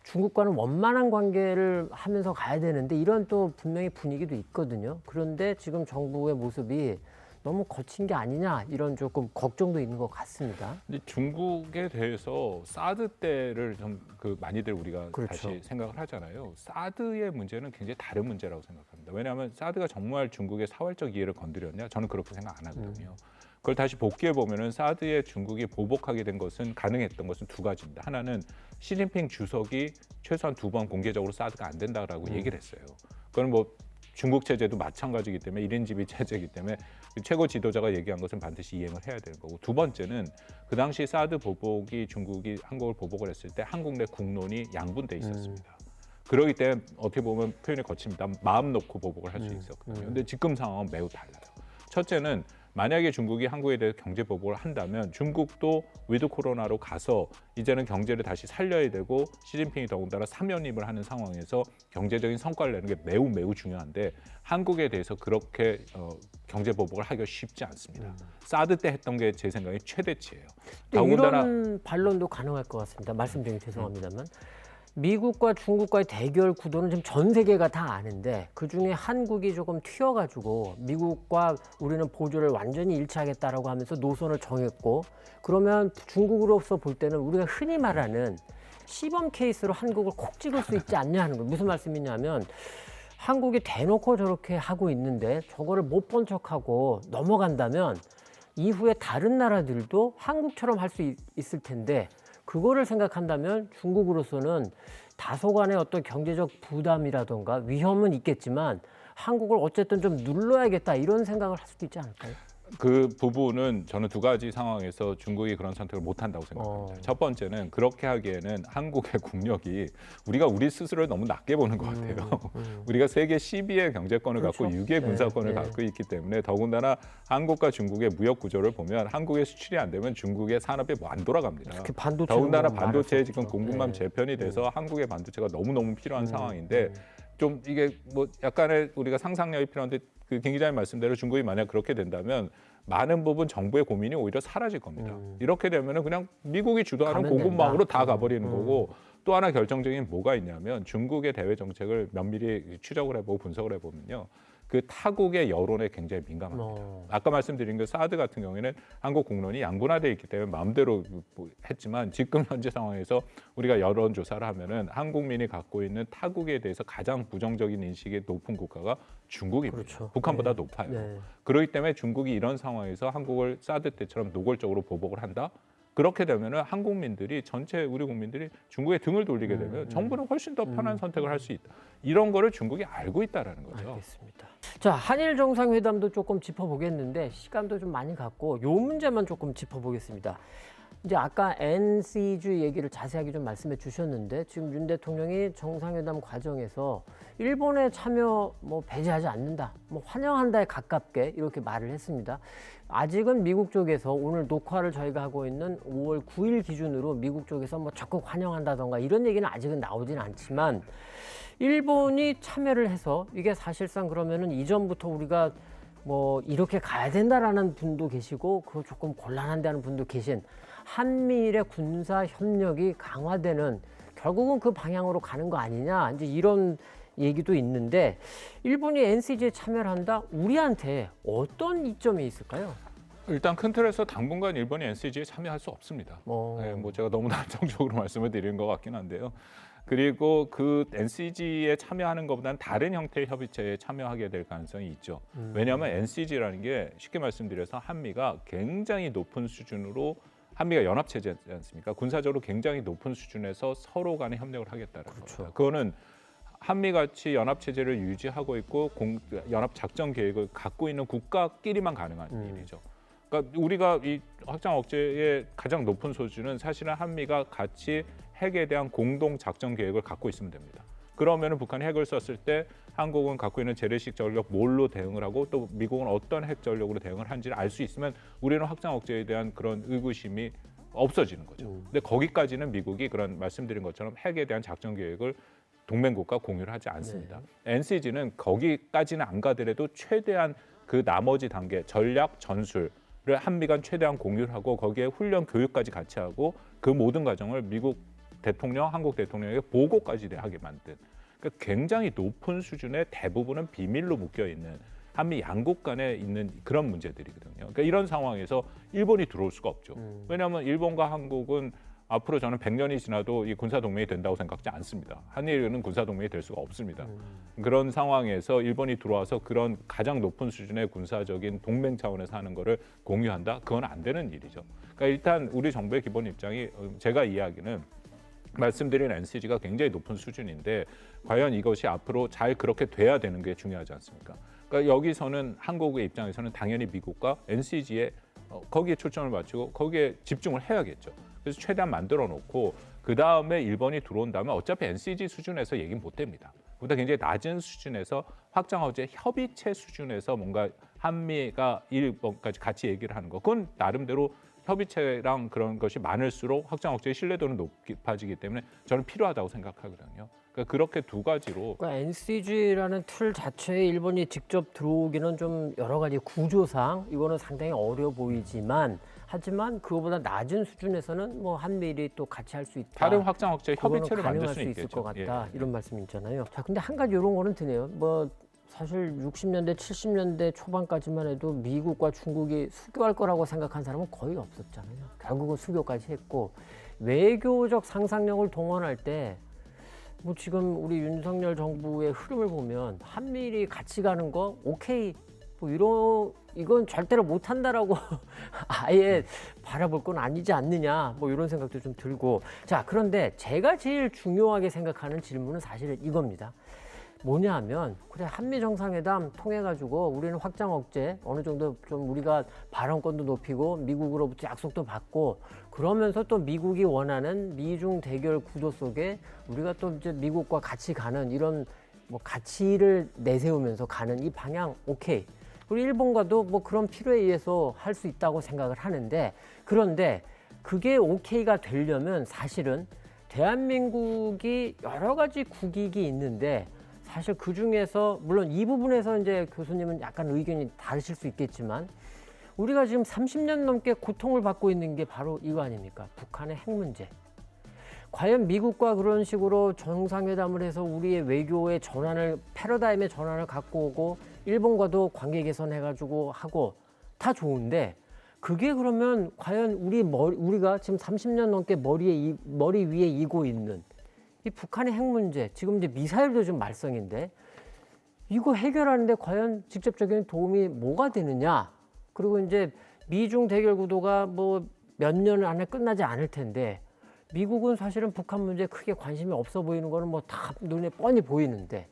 중국과는 원만한 관계를 하면서 가야 되는데 이런 또 분명히 분위기도 있거든요. 그런데 지금 정부의 모습이 너무 거친 게 아니냐 이런 조금 걱정도 있는 것 같습니다. 근데 중국에 대해서 사드 때를 좀 그 많이들 우리가 그렇죠. 다시 생각을 하잖아요. 사드의 문제는 굉장히 다른 문제라고 생각합니다. 왜냐하면 사드가 정말 중국의 사활적 이해를 건드렸냐? 저는 그렇게 생각 안 하거든요. 그걸 다시 복귀해 보면은 사드에 중국이 보복하게 된 것은 가능했던 것은 두 가지입니다. 하나는 시진핑 주석이 최소한 2번 공개적으로 사드가 안 된다라고 얘기를 했어요. 그건 뭐 중국 체제도 마찬가지이기 때문에 1인 지비 체제이기 때문에 최고 지도자가 얘기한 것은 반드시 이행을 해야 되는 거고, 두 번째는 그 당시 사드 보복이 중국이 한국을 보복을 했을 때 한국 내 국론이 양분돼 있었습니다. 그러기 때문에 어떻게 보면 표현이 거칩니다. 마음 놓고 보복을 할 수 있었거든요. 근데 지금 상황은 매우 달라요. 첫째는 만약에 중국이 한국에 대해서 경제 보복을 한다면 중국도 위드 코로나로 가서 이제는 경제를 다시 살려야 되고, 시진핑이 더군다나 사면임을 하는 상황에서 경제적인 성과를 내는 게 매우 매우 중요한데, 한국에 대해서 그렇게 경제 보복을 하기가 쉽지 않습니다. 사드 때 했던 게 제 생각에 최대치예요. 더군다나 이런 반론도 가능할 것 같습니다. 말씀드리면 죄송합니다만. 미국과 중국과의 대결 구도는 지금 전 세계가 다 아는데, 그중에 한국이 조금 튀어가지고 미국과 우리는 보조를 완전히 일치하겠다라고 하면서 노선을 정했고, 그러면 중국으로서 볼 때는 우리가 흔히 말하는 시범 케이스로 한국을 콕 찍을 수 있지 않냐 하는 거예요. 무슨 말씀이냐면, 한국이 대놓고 저렇게 하고 있는데 저거를 못 본 척하고 넘어간다면 이후에 다른 나라들도 한국처럼 할 수 있을 텐데, 그거를 생각한다면 중국으로서는 다소간의 어떤 경제적 부담이라던가 위험은 있겠지만 한국을 어쨌든 좀 눌러야겠다, 이런 생각을 할 수도 있지 않을까요? 그 부분은 저는 두 가지 상황에서 중국이 그런 선택을 못 한다고 생각합니다. 첫 번째는 그렇게 하기에는 한국의 국력이 우리가 우리 스스로를 너무 낮게 보는 것 같아요. 우리가 세계 10위의 경제권을 그렇죠. 갖고 6위의 군사권을 갖고 있기 때문에, 더군다나 한국과 중국의 무역 구조를 보면 한국의 수출이 안 되면 중국의 산업이 뭐 안 돌아갑니다. 특히 반도체, 더군다나 반도체에 지금 공급망 재편이 돼서 한국의 반도체가 너무너무 필요한 상황인데, 좀 이게 뭐 약간의 우리가 상상력이 필요한데, 그 김 기자님 말씀대로 중국이 만약 그렇게 된다면 많은 부분 정부의 고민이 오히려 사라질 겁니다. 이렇게 되면은 그냥 미국이 주도하는 공급망으로 다 가버리는 거고, 또 하나 결정적인 뭐가 있냐면, 중국의 대외 정책을 면밀히 추적을 해보고 분석을 해보면요, 그 타국의 여론에 굉장히 민감합니다. 아까 말씀드린 그 사드 같은 경우에는 한국 국론이 양분화되어 있기 때문에 마음대로 했지만, 지금 현재 상황에서 우리가 여론조사를 하면은 한국민이 갖고 있는 타국에 대해서 가장 부정적인 인식이 높은 국가가 중국입니다. 그렇죠. 북한보다 높아요. 그렇기 때문에 중국이 이런 상황에서 한국을 사드 때처럼 노골적으로 보복을 한다? 그렇게 되면은 한국민들이, 전체 우리 국민들이 중국에 등을 돌리게 되면 정부는 훨씬 더 편한 선택을 할 수 있다. 이런 거를 중국이 알고 있다라는 거죠. 알겠습니다. 자, 한일 정상회담도 조금 짚어보겠는데 시간도 좀 많이 갖고 요 문제만 조금 짚어보겠습니다. 이제 아까 NCG 얘기를 자세하게 좀 말씀해 주셨는데, 지금 윤 대통령이 정상회담 과정에서 일본의 참여 배제하지 않는다, 환영한다에 가깝게 이렇게 말을 했습니다. 아직은 미국 쪽에서, 오늘 녹화를 저희가 하고 있는 5월 9일 기준으로 미국 쪽에서 적극 환영한다던가 이런 얘기는 아직은 나오진 않지만, 일본이 참여를 해서 이게 사실상 그러면은 이전부터 우리가 이렇게 가야 된다라는 분도 계시고, 그거 조금 곤란한다는 분도 계신, 한미일의 군사 협력이 강화되는, 결국은 그 방향으로 가는 거 아니냐, 이제 이런 얘기도 있는데, 일본이 NCG에 참여를 한다, 우리한테 어떤 이점이 있을까요? 일단 큰 틀에서 당분간 일본이 NCG에 참여할 수 없습니다. 제가 너무 단정적으로 말씀을 드리는 것 같긴 한데요. 그리고 그 NCG에 참여하는 것보다는 다른 형태의 협의체에 참여하게 될 가능성이 있죠. 왜냐하면 NCG라는 게 쉽게 말씀드려서 한미가 굉장히 높은 수준으로, 한미가 연합체제지 않습니까? 군사적으로 굉장히 높은 수준에서 서로 간에 협력을 하겠다는 겁니다. 그거는 한미같이 연합체제를 유지하고 있고 연합작전 계획을 갖고 있는 국가끼리만 가능한 일이죠. 그러니까 우리가 이 확장 억제의 가장 높은 수준은 사실은 한미가 같이 핵에 대한 공동 작전 계획을 갖고 있으면 됩니다. 그러면은 북한이 핵을 썼을 때 한국은 갖고 있는 재래식 전력 뭘로 대응을 하고, 또 미국은 어떤 핵 전력으로 대응을 하는지를 알 수 있으면 우리는 확장 억제에 대한 그런 의구심이 없어지는 거죠. 근데 거기까지는 미국이 그런 말씀드린 것처럼 핵에 대한 작전 계획을 동맹국과 공유를 하지 않습니다. NCG는 거기까지는 안 가더라도 최대한 그 나머지 단계, 전략, 전술을 한미 간 최대한 공유를 하고, 거기에 훈련, 교육까지 같이 하고, 그 모든 과정을 미국 대통령, 한국 대통령에게 보고까지 하게 만든, 그러니까 굉장히 높은 수준의 대부분은 비밀로 묶여 있는 한미 양국 간에 있는 그런 문제들이거든요. 그러니까 이런 상황에서 일본이 들어올 수가 없죠. 왜냐하면 일본과 한국은 앞으로 저는 100년이 지나도 이 군사 동맹이 된다고 생각하지 않습니다. 한일은 군사 동맹이 될 수가 없습니다. 그런 상황에서 일본이 들어와서 그런 가장 높은 수준의 군사적인 동맹 차원에서 하는 거를 공유한다? 그건 안 되는 일이죠. 그러니까 일단 우리 정부의 기본 입장이, 제가 이야기는 말씀드린 NCG가 굉장히 높은 수준인데 과연 이것이 앞으로 잘 그렇게 돼야 되는 게 중요하지 않습니까? 그러니까 여기서는 한국의 입장에서는 당연히 미국과 NCG에 거기에 초점을 맞추고 거기에 집중을 해야겠죠. 그래서 최대한 만들어 놓고 그 다음에 일본이 들어온다면 어차피 NCG 수준에서 얘기는 못 됩니다. 보다 굉장히 낮은 수준에서 확장어제 협의체 수준에서 뭔가 한미가 일본까지 같이 얘기를 하는 거. 그건 나름대로 협의체랑 그런 것이 많을수록 확장 억제의 신뢰도는 높아지기 때문에 저는 필요하다고 생각하거든요. 그러니까 그렇게 두 가지로. 그러니까 NCG라는 틀 자체에 일본이 직접 들어오기는 좀 여러 가지 구조상 이거는 상당히 어려 보이지만 하지만 그거보다 낮은 수준에서는 뭐 한미일이 또 같이 할 수 있다. 다른 확장 억제 협의체를 만들 가능할 수 수 있을 있겠죠. 것 같다. 예. 이런 말씀이잖아요. 자, 근데 한 가지 이런 거는 드네요. 뭐 사실 60년대, 70년대 초반까지만 해도 미국과 중국이 수교할 거라고 생각한 사람은 거의 없었잖아요. 결국은 수교까지 했고 외교적 상상력을 동원할 때 뭐 지금 우리 윤석열 정부의 흐름을 보면 한미일이 같이 가는 거 오케이 뭐 이건 절대로 못 한다라고 아예 바라볼 건 아니지 않느냐 뭐 이런 생각도 좀 들고 자 그런데 제가 제일 중요하게 생각하는 질문은 사실은 이겁니다. 뭐냐 하면 그래 한미 정상회담 통해 가지고 우리는 확장 억제 어느 정도 좀 우리가 발언권도 높이고 미국으로부터 약속도 받고 그러면서 또 미국이 원하는 미중 대결 구도 속에 우리가 또 이제 미국과 같이 가는 이런 뭐 가치를 내세우면서 가는 이 방향 오케이. 우리 일본과도 뭐 그런 필요에 의해서 할 수 있다고 생각을 하는데 그런데 그게 오케이가 되려면 사실은 대한민국이 여러 가지 국익이 있는데 사실 그 중에서 물론 이 부분에서 이제 교수님은 약간 의견이 다르실 수 있겠지만 우리가 지금 30년 넘게 고통을 받고 있는 게 바로 이거 아닙니까? 북한의 핵 문제. 과연 미국과 그런 식으로 정상회담을 해서 우리의 외교의 전환을 패러다임의 전환을 갖고 오고 일본과도 관계 개선해가지고 하고 다 좋은데 그게 그러면 과연 우리가 지금 30년 넘게 머리 위에 이고 있는 이 북한의 핵 문제, 지금 이제 미사일도 좀 말썽인데 이거 해결하는데 과연 직접적인 도움이 뭐가 되느냐? 그리고 이제 미중 대결 구도가 뭐 몇 년 안에 끝나지 않을 텐데 미국은 사실은 북한 문제에 크게 관심이 없어 보이는 거는 뭐 다 눈에 뻔히 보이는데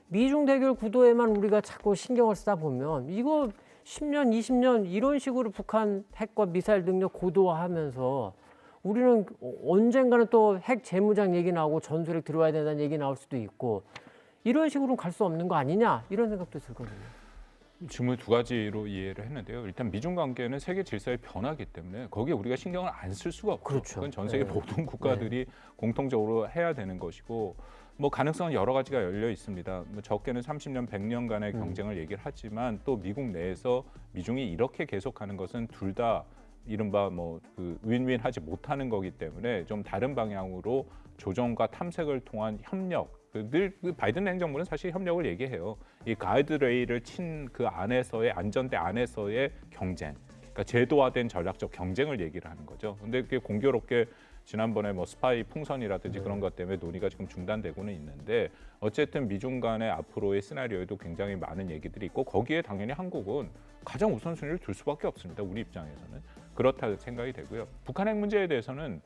미중 대결 구도에만 우리가 자꾸 신경을 쓰다 보면 이거 10년, 20년 이런 식으로 북한 핵과 미사일 능력 고도화하면서 우리는 언젠가는 또 핵 재무장 얘기 나오고 전술핵 들어와야 된다는 얘기 나올 수도 있고 이런 식으로는 갈 수 없는 거 아니냐 이런 생각도 들거든요. 질문 두 가지로 이해를 했는데요. 일단 미중 관계는 세계 질서의 변화기 때문에 거기에 우리가 신경을 안 쓸 수가 없죠. 그렇죠. 그건 전 세계 네. 모든 국가들이 공통적으로 해야 되는 것이고 뭐 가능성은 여러 가지가 열려 있습니다. 뭐 적게는 30년, 100년간의 경쟁을 얘기를 하지만 또 미국 내에서 미중이 이렇게 계속하는 것은 둘 다 이른바 뭐 그 윈윈하지 못하는 거기 때문에 좀 다른 방향으로 조정과 탐색을 통한 협력. 늘 바이든 행정부는 사실 협력을 얘기해요. 이 가이드레일을 친 그 안에서의 안전대 안에서의 경쟁, 그러니까 제도화된 전략적 경쟁을 얘기를 하는 거죠. 근데 그게 공교롭게 지난번에 뭐 스파이 풍선이라든지 그런 것 때문에 논의가 지금 중단되고는 있는데 어쨌든 미중 간의 앞으로의 시나리오에도 굉장히 많은 얘기들이 있고 거기에 당연히 한국은 가장 우선순위를 둘 수밖에 없습니다. 우리 입장에서는 그렇다 생각이 되고요. 북한 핵 문제에 대해서는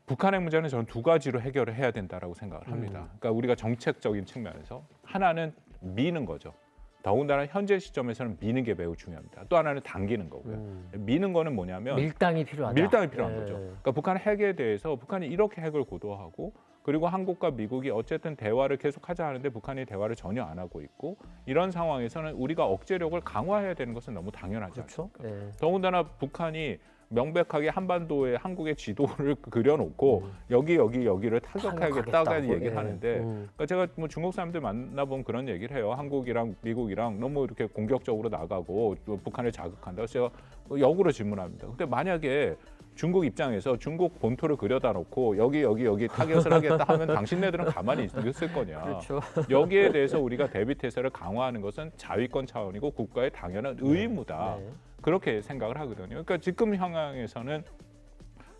북한 핵 문제는 저는 두 가지로 해결을 해야 된다라고 생각을 합니다. 그러니까 우리가 정책적인 측면에서 하나는 미는 거죠. 더군다나 현재 시점에서는 미는 게 매우 중요합니다. 또 하나는 당기는 거고요. 미는 거는 뭐냐면 밀당이 필요하다. 밀당이 필요한 네. 거죠. 그러니까 북한 핵에 대해서 북한이 이렇게 핵을 고도화하고 그리고 한국과 미국이 어쨌든 대화를 계속하자 하는데 북한이 대화를 전혀 안 하고 있고 이런 상황에서는 우리가 억제력을 강화해야 되는 것은 너무 당연하지 그렇죠. 않습니까? 네. 더군다나 북한이 명백하게 한반도에 한국의 지도를 그려놓고 여기를 타격하겠다고 얘기하는데 그러니까 제가 뭐 중국 사람들 만나보면 그런 얘기를 해요. 한국이랑 미국이랑 너무 이렇게 공격적으로 나가고 또 북한을 자극한다. 그래서 제가 역으로 질문합니다. 근데 만약에 중국 입장에서 중국 본토를 그려다 놓고 여기 타겟을 하겠다 하면 당신네들은 가만히 있을 거냐. 그렇죠. 여기에 대해서 우리가 대비 태세를 강화하는 것은 자위권 차원이고 국가의 당연한 의무다. 네. 그렇게 생각을 하거든요. 그러니까 지금 상황에서는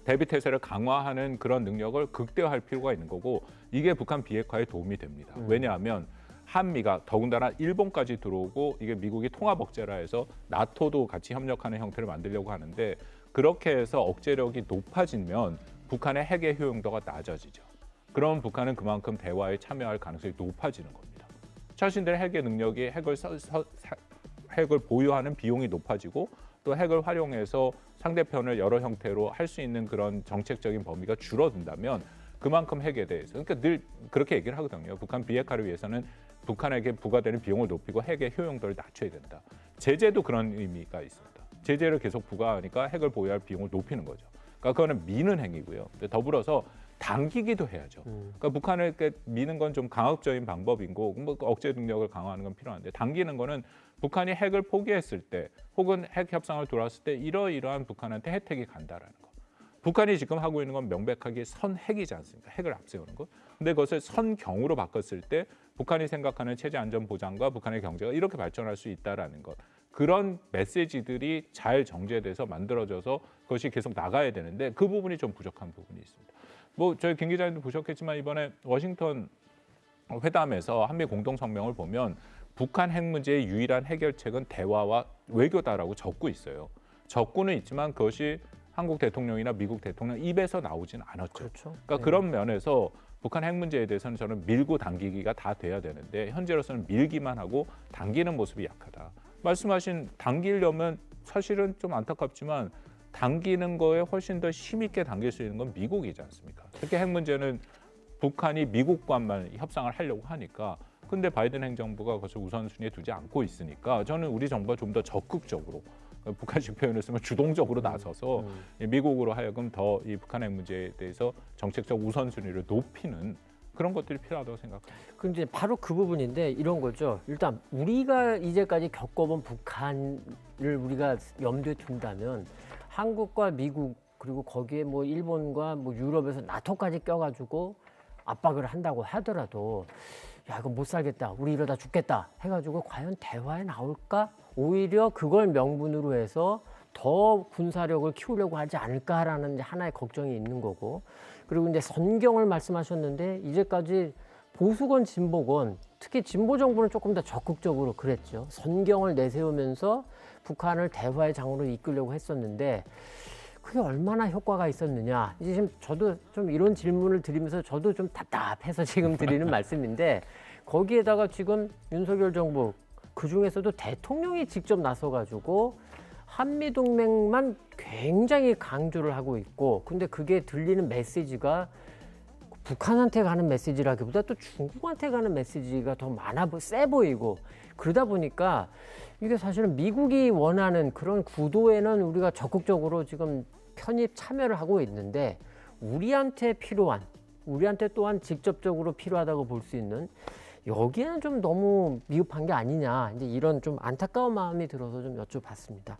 대비 태세를 강화하는 그런 능력을 극대화할 필요가 있는 거고 이게 북한 비핵화에 도움이 됩니다. 왜냐하면 한미가 더군다나 일본까지 들어오고 이게 미국이 통합 억제라 해서 나토도 같이 협력하는 형태를 만들려고 하는데 그렇게 해서 억제력이 높아지면 북한의 핵의 효용도가 낮아지죠. 그럼 북한은 그만큼 대화에 참여할 가능성이 높아지는 겁니다. 자신들의 핵의 능력이 핵을 보유하는 비용이 높아지고 또 핵을 활용해서 상대편을 여러 형태로 할 수 있는 그런 정책적인 범위가 줄어든다면 그만큼 핵에 대해서 그러니까 늘 그렇게 얘기를 하거든요. 북한 비핵화를 위해서는 북한에게 부과되는 비용을 높이고 핵의 효용도를 낮춰야 된다. 제재도 그런 의미가 있습니다. 제재를 계속 부과하니까 핵을 보유할 비용을 높이는 거죠. 그러니까 그거는 미는 행위고요. 더불어서 당기기도 해야죠. 그러니까 북한을 이렇게 미는 건 좀 강압적인 방법이고 뭐 억제 능력을 강화하는 건 필요한데 당기는 거는 북한이 핵을 포기했을 때 혹은 핵 협상을 돌아왔을 때 이러이러한 북한한테 혜택이 간다라는 거. 북한이 지금 하고 있는 건 명백하게 선핵이지 않습니까? 핵을 앞세우는 것. 근데 그것을 선경으로 바꿨을 때 북한이 생각하는 체제 안전 보장과 북한의 경제가 이렇게 발전할 수 있다라는 것. 그런 메시지들이 잘 정제돼서 만들어져서 그것이 계속 나가야 되는데 그 부분이 좀 부족한 부분이 있습니다. 뭐 저희 김 기자님도 보셨겠지만 이번에 워싱턴 회담에서 한미 공동성명을 보면 북한 핵 문제의 유일한 해결책은 대화와 외교다라고 적고 있어요. 적고는 있지만 그것이 한국 대통령이나 미국 대통령 입에서 나오진 않았죠. 그렇죠. 그러니까 네. 그런 면에서 북한 핵 문제에 대해서는 저는 밀고 당기기가 다 돼야 되는데 현재로서는 밀기만 하고 당기는 모습이 약하다. 말씀하신 당기려면 사실은 좀 안타깝지만 당기는 거에 훨씬 더 힘있게 당길 수 있는 건 미국이지 않습니까? 특히 핵 문제는 북한이 미국과만 협상을 하려고 하니까 근데 바이든 행정부가 그것을 우선순위에 두지 않고 있으니까 저는 우리 정부가 좀 더 적극적으로 북한식 표현을 쓰면 주동적으로 나서서 미국으로 하여금 더 이 북한 핵 문제에 대해서 정책적 우선순위를 높이는 그런 것들이 필요하다고 생각합니다. 근데 바로 그 부분인데 이런 거죠. 일단 우리가 이제까지 겪어본 북한을 우리가 염두에 둔다면 한국과 미국 그리고 거기에 뭐 일본과 뭐 유럽에서 나토까지 껴가지고 압박을 한다고 하더라도 야 이거 못 살겠다. 우리 이러다 죽겠다. 해가지고 과연 대화에 나올까? 오히려 그걸 명분으로 해서 더 군사력을 키우려고 하지 않을까라는 이제 하나의 걱정이 있는 거고 그리고 이제 선경을 말씀하셨는데 이제까지 보수건 진보건 특히 진보 정부는 조금 더 적극적으로 그랬죠. 선경을 내세우면서 북한을 대화의 장으로 이끌려고 했었는데 그게 얼마나 효과가 있었느냐. 이제 지금 저도 좀 이런 질문을 드리면서 저도 좀 답답해서 지금 드리는 말씀인데 거기에다가 지금 윤석열 정부 그중에서도 대통령이 직접 나서가지고 한미동맹만 굉장히 강조를 하고 있고 근데 그게 들리는 메시지가 북한한테 가는 메시지라기보다 또 중국한테 가는 메시지가 더 세 보이고 그러다 보니까 이게 사실은 미국이 원하는 그런 구도에는 우리가 적극적으로 지금 편입 참여를 하고 있는데 우리한테 또한 직접적으로 필요하다고 볼 수 있는 여기에는 좀 너무 미흡한 게 아니냐 이제 이런 좀 안타까운 마음이 들어서 좀 여쭤봤습니다.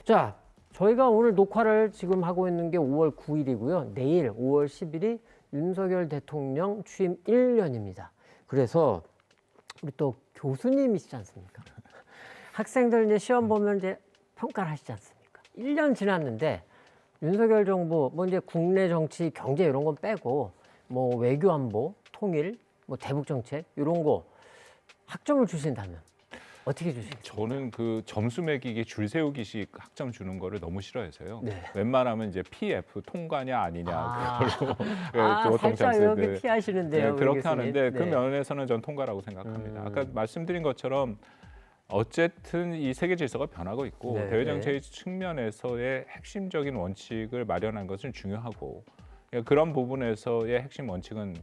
자, 저희가 오늘 녹화를 지금 하고 있는 게 5월 9일이고요. 내일 5월 10일이 윤석열 대통령 취임 1년입니다. 그래서 우리 또 교수님이시지 않습니까? 학생들 이제 시험 보면 이제 평가를 하시지 않습니까? 1년 지났는데 윤석열 정부 뭐 이제 국내 정치, 경제 이런 건 빼고 뭐 외교 안보, 통일, 뭐 대북 정책 이런 거 학점을 주신다면 어떻게 주시겠어요? 저는 그 점수 매기기 줄 세우기식 학점 주는 거를 너무 싫어해서요. 네. 웬만하면 이제 PF 통과냐 아니냐 그걸로 보통 살짝 이렇게 점수들 피하시는데요. 네, 그렇게 교수님. 하는데 그 네. 면에서는 전 통과라고 생각합니다. 아까 말씀드린 것처럼 어쨌든 이 세계 질서가 변하고 있고 네, 대외 정책 측면에서의 핵심적인 원칙을 마련한 것은 중요하고 그런 부분에서의 핵심 원칙은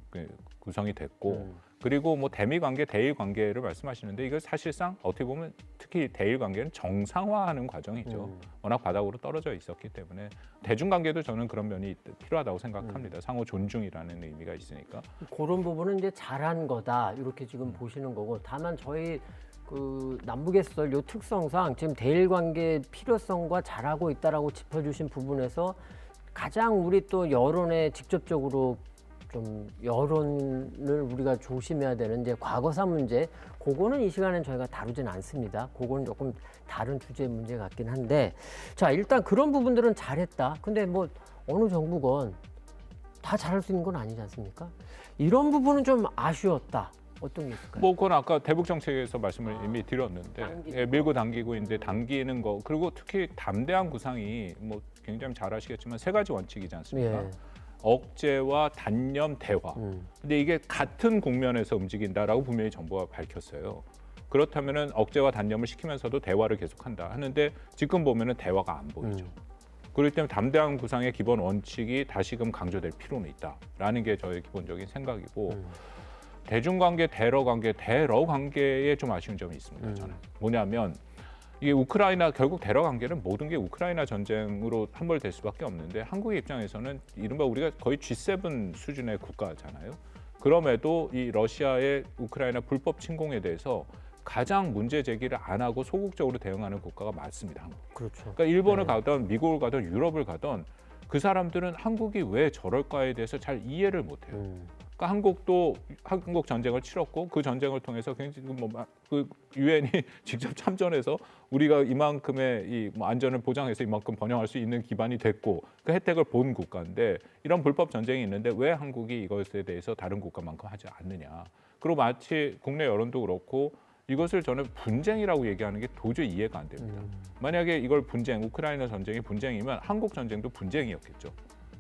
구성이 됐고 그리고 뭐 대미 관계, 대일 관계를 말씀하시는데 이거 사실상 어떻게 보면 특히 대일 관계는 정상화하는 과정이죠. 워낙 바닥으로 떨어져 있었기 때문에 대중 관계도 저는 그런 면이 필요하다고 생각합니다. 상호 존중이라는 의미가 있으니까. 그런 부분은 이제 잘한 거다 이렇게 지금 보시는 거고 다만 저희 그 남북의 요 특성상 지금 대일 관계 필요성과 잘하고 있다라고 짚어주신 부분에서 가장 우리 또 여론에 직접적으로 좀 여론을 우리가 조심해야 되는 이제 과거사 문제, 그거는 이 시간엔 저희가 다루진 않습니다. 그거는 조금 다른 주제의 문제 같긴 한데, 자 일단 그런 부분들은 잘했다. 근데 뭐 어느 정부건 다 잘할 수 있는 건 아니지 않습니까? 이런 부분은 좀 아쉬웠다. 어떤 게 있을까요? 뭐 그건 아까 대북 정책에서 말씀을 이미 드렸는데 당기는 밀고 당기고 이제 당기는 거 그리고 특히 담대한 구상이 뭐 굉장히 잘 아시겠지만 세 가지 원칙이지 않습니까? 예. 억제와 단념, 대화. 근데 이게 같은 국면에서 움직인다라고 분명히 정부가 밝혔어요. 그렇다면은 억제와 단념을 시키면서도 대화를 계속한다 하는데 지금 보면은 대화가 안 보이죠. 그렇기 때문에 담대한 구상의 기본 원칙이 다시금 강조될 필요는 있다라는 게 저의 기본적인 생각이고 대중관계, 대러관계에 좀 아쉬운 점이 있습니다. 저는 뭐냐면 이게 우크라이나 결국 대러 관계는 모든 게 우크라이나 전쟁으로 함몰될 수밖에 없는데 한국의 입장에서는 이른바 우리가 거의 G7 수준의 국가잖아요. 그럼에도 이 러시아의 우크라이나 불법 침공에 대해서 가장 문제 제기를 안 하고 소극적으로 대응하는 국가가 많습니다. 한국. 그렇죠. 그러니까 일본을 가던 미국을 가던 유럽을 가던 그 사람들은 한국이 왜 저럴까에 대해서 잘 이해를 못해요. 그러니까 한국도 한국 전쟁을 치렀고 그 전쟁을 통해서 굉장히 그 유엔이 직접 참전해서 우리가 이만큼의 이 안전을 보장해서 이만큼 번영할 수 있는 기반이 됐고 그 혜택을 본 국가인데 이런 불법 전쟁이 있는데 왜 한국이 이것에 대해서 다른 국가만큼 하지 않느냐. 그리고 마치 국내 여론도 그렇고 이것을 저는 분쟁이라고 얘기하는 게 도저히 이해가 안 됩니다. 만약에 이걸 분쟁, 우크라이나 전쟁이 분쟁이면 한국 전쟁도 분쟁이었겠죠.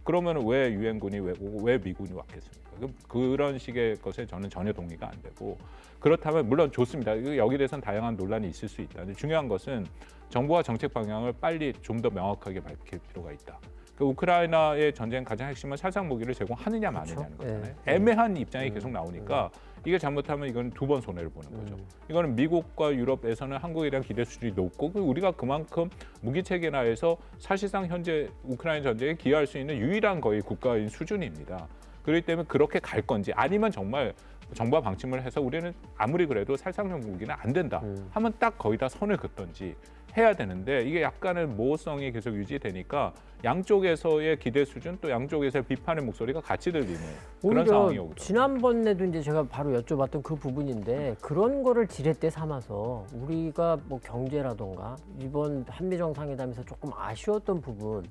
그러면 왜 유엔군이 왜 미군이 왔겠습니까? 그런 식의 것에 저는 전혀 동의가 안 되고 그렇다면 물론 좋습니다. 여기에 대해서는 다양한 논란이 있을 수 있다. 근데 중요한 것은 정부와 정책 방향을 빨리 좀 더 명확하게 밝힐 필요가 있다. 그 우크라이나의 전쟁 가장 핵심은 살상 무기를 제공하느냐 마느냐는 거잖아요. 애매한 입장이 계속 나오니까 이게 잘못하면 이건 두 번 손해를 보는 거죠. 이거는 미국과 유럽에서는 한국에 대한 기대 수준이 높고 우리가 그만큼 무기 체계나에서 사실상 현재 우크라이나 전쟁에 기여할 수 있는 유일한 거의 국가인 수준입니다. 그렇기 때문에 그렇게 갈 건지 아니면 정말 정부가 방침을 해서 우리는 아무리 그래도 살상용 무기는 안 된다 하면 딱 거기다 선을 긋던지 해야 되는데 이게 약간의 모호성이 계속 유지되니까 양쪽에서의 기대 수준 또 양쪽에서의 비판의 목소리가 같이 들리는 그런 상황이 오거든요. 지난번에도 이제 제가 바로 여쭤봤던 그 부분인데 그런 거를 지렛대 삼아서 우리가 뭐 경제라던가 이번 한미 정상회담에서 조금 아쉬웠던 부분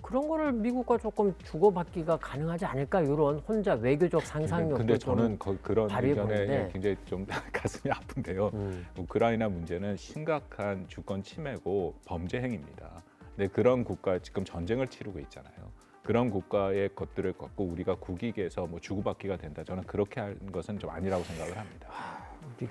그런 거를 미국과 조금 주고받기가 가능하지 않을까 이런 혼자 외교적 상상력도 근데 저는 그런 의견에 보는데. 굉장히 좀 가슴이 아픈데요. 우크라이나 문제는 심각한 주권 침해고 범죄 행위입니다. 근데 그런 국가 지금 전쟁을 치르고 있잖아요. 그런 국가의 것들을 갖고 우리가 국익에서 뭐 주고받기가 된다. 저는 그렇게 하는 것은 좀 아니라고 생각을 합니다.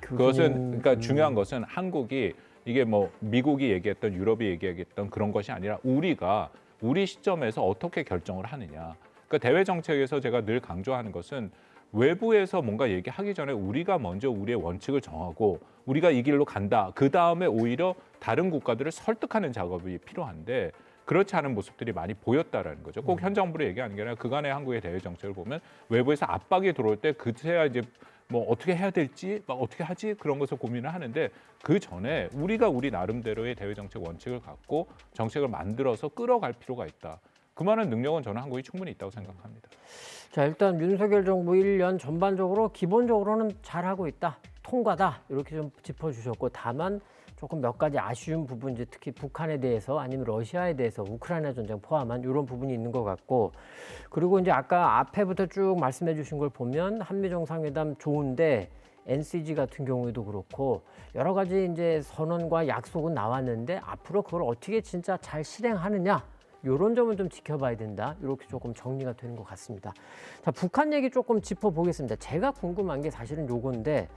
그것은 그러니까 중요한 것은 한국이 이게 뭐 미국이 얘기했던 유럽이 얘기했던 그런 것이 아니라 우리가 우리 시점에서 어떻게 결정을 하느냐. 그러니까 대외 정책에서 제가 늘 강조하는 것은 외부에서 뭔가 얘기하기 전에 우리가 먼저 우리의 원칙을 정하고 우리가 이 길로 간다. 그 다음에 오히려 다른 국가들을 설득하는 작업이 필요한데 그렇지 않은 모습들이 많이 보였다라는 거죠. 꼭 현 정부를 얘기하는 게 아니라 그간의 한국의 대외 정책을 보면 외부에서 압박이 들어올 때 그때야 이제 뭐 어떻게 해야 될지 막 어떻게 하지 그런 것을 고민을 하는데 그 전에 우리가 우리 나름대로의 대외 정책 원칙을 갖고 정책을 만들어서 끌어갈 필요가 있다. 그만한 능력은 저는 한국이 충분히 있다고 생각합니다. 자, 일단 윤석열 정부 1년 전반적으로 기본적으로는 잘하고 있다. 통과다. 이렇게 좀 짚어주셨고 다만 조금 몇 가지 아쉬운 부분, 이제 특히 북한에 대해서 아니면 러시아에 대해서 우크라이나 전쟁 포함한 이런 부분이 있는 것 같고 그리고 이제 아까 앞에부터 쭉 말씀해 주신 걸 보면 한미 정상회담 좋은데 NCG 같은 경우에도 그렇고 여러 가지 이제 선언과 약속은 나왔는데 앞으로 그걸 어떻게 진짜 잘 실행하느냐 이런 점은 좀 지켜봐야 된다. 이렇게 조금 정리가 되는 것 같습니다. 자, 북한 얘기 조금 짚어보겠습니다. 제가 궁금한 게 사실은 요건데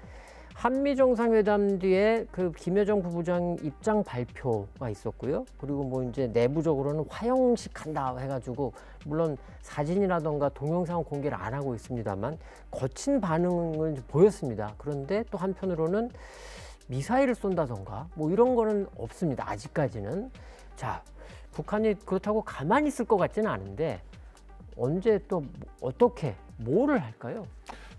한미 정상회담 뒤에 그 김여정 부부장 입장 발표가 있었고요. 그리고 뭐 이제 내부적으로는 화형식 한다 해가지고 물론 사진이라던가 동영상 공개를 안 하고 있습니다만 거친 반응을 보였습니다. 그런데 또 한편으로는 미사일을 쏜다던가 뭐 이런 거는 없습니다. 아직까지는. 자, 북한이 그렇다고 가만히 있을 것 같지는 않은데 언제 또 어떻게 뭐를 할까요?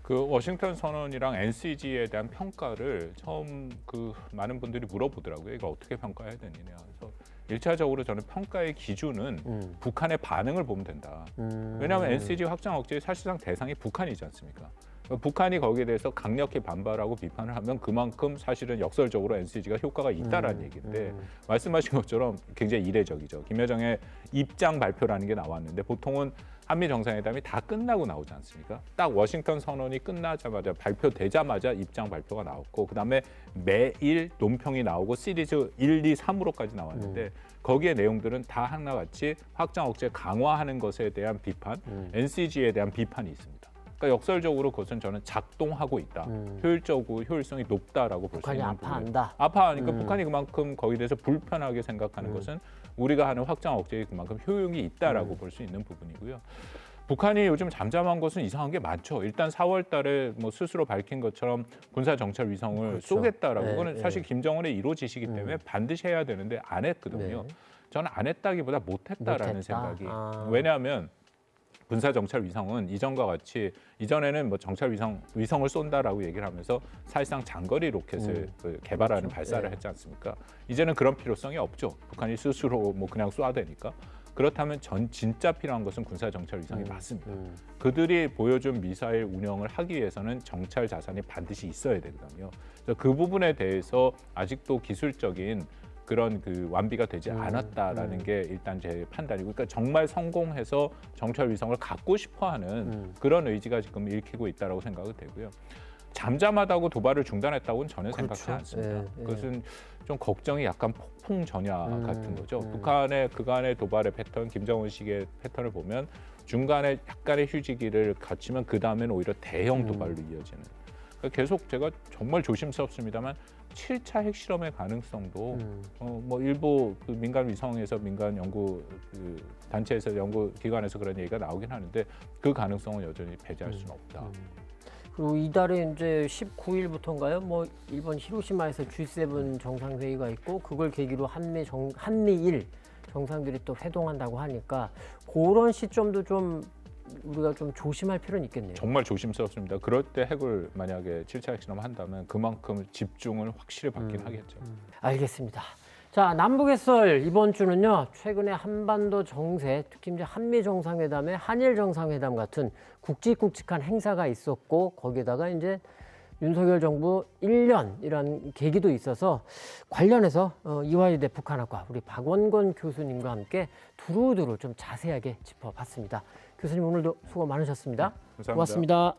그 워싱턴 선언이랑 NCG에 대한 평가를 처음 그 많은 분들이 물어보더라고요. 이거 어떻게 평가해야 되느냐. 그래서 일차적으로 저는 평가의 기준은 북한의 반응을 보면 된다. 왜냐하면 NCG 확장 억제의 사실상 대상이 북한이지 않습니까? 북한이 거기에 대해서 강력히 반발하고 비판을 하면 그만큼 사실은 역설적으로 NCG가 효과가 있다라는 얘기인데 말씀하신 것처럼 굉장히 이례적이죠. 김여정의 입장 발표라는 게 나왔는데 보통은 한미 정상회담이 다 끝나고 나오지 않습니까? 딱 워싱턴 선언이 끝나자마자 발표되자마자 입장 발표가 나왔고 그다음에 매일 논평이 나오고 시리즈 1, 2, 3으로까지 나왔는데 거기에 내용들은 다 하나같이 확장 억제 강화하는 것에 대한 비판, NCG에 대한 비판이 있습니다. 그러니까 역설적으로 그것은 저는 작동하고 있다. 효율적이고 효율성이 높다라고 볼 수 있는 부분이에요. 북한이 아파한다. 아파하니까 북한이 그만큼 거기에 대해서 불편하게 생각하는 것은 우리가 하는 확장 억제에 그만큼 효용이 있다라고 볼 수 있는 부분이고요. 북한이 요즘 잠잠한 것은 이상한 게 많죠. 일단 4월 달에 뭐 스스로 밝힌 것처럼 군사 정찰 위성을 그렇죠. 쏘겠다라고 네, 그거는 네. 사실 김정은의 1호 지시기 때문에 반드시 해야 되는데 안 했거든요. 네. 저는 안 했다기보다 못했다라는 못했다. 생각이. 아. 왜냐하면 군사 정찰 위성은 이전과 같이 이전에는 뭐 정찰 위성을 쏜다라고 얘기를 하면서 사실상 장거리 로켓을 개발하는 그렇죠. 발사를 네. 했지 않습니까? 이제는 그런 필요성이 없죠. 북한이 스스로 뭐 그냥 쏴야 되니까. 그렇다면 진짜 필요한 것은 군사 정찰 위성이 맞습니다. 그들이 보여준 미사일 운영을 하기 위해서는 정찰 자산이 반드시 있어야 되거든요. 그래서 그 부분에 대해서 아직도 기술적인 그런 그 완비가 되지 않았다라는 게 일단 제 판단이고, 그러니까 정말 성공해서 정찰 위성을 갖고 싶어하는 그런 의지가 지금 읽히고 있다라고 생각이 되고요. 잠잠하다고 도발을 중단했다고는 전혀 그렇죠. 생각하지 않습니다. 예, 예. 그것은 좀 걱정이 약간 폭풍 전야 같은 거죠. 북한의 그간의 도발의 패턴, 김정은식의 패턴을 보면 중간에 약간의 휴지기를 거치면 그 다음에는 오히려 대형 도발로 이어지는. 그러니까 계속 제가 정말 조심스럽습니다만 7차 핵실험의 가능성도 뭐 일부 그 민간 위성에서 민간 연구 그 단체에서 연구 기관에서 그런 얘기가 나오긴 하는데 그 가능성은 여전히 배제할 수는 없다. 그리고 이달에 이제 19일부터인가요? 뭐 일본 히로시마에서 G7 정상회의가 있고 그걸 계기로 한미일 정상들이 또 회동한다고 하니까 그런 시점도 좀 우리가 좀 조심할 필요는 있겠네요. 정말 조심스럽습니다. 그럴 때 핵을 만약에 7차 핵실험 한다면 그만큼 집중을 확실히 받긴 하겠죠. 알겠습니다. 자, 남북의 썰 이번 주는요. 최근에 한반도 정세, 특히 이제 한미 정상회담에 한일 정상회담 같은 굵직굵직한 행사가 있었고 거기에다가 이제 윤석열 정부 1년이라는 계기도 있어서 관련해서 이화여대 북한학과 우리 박원건 교수님과 함께 두루두루 좀 자세하게 짚어봤습니다. 교수님 오늘도 수고 많으셨습니다. 감사합니다. 고맙습니다.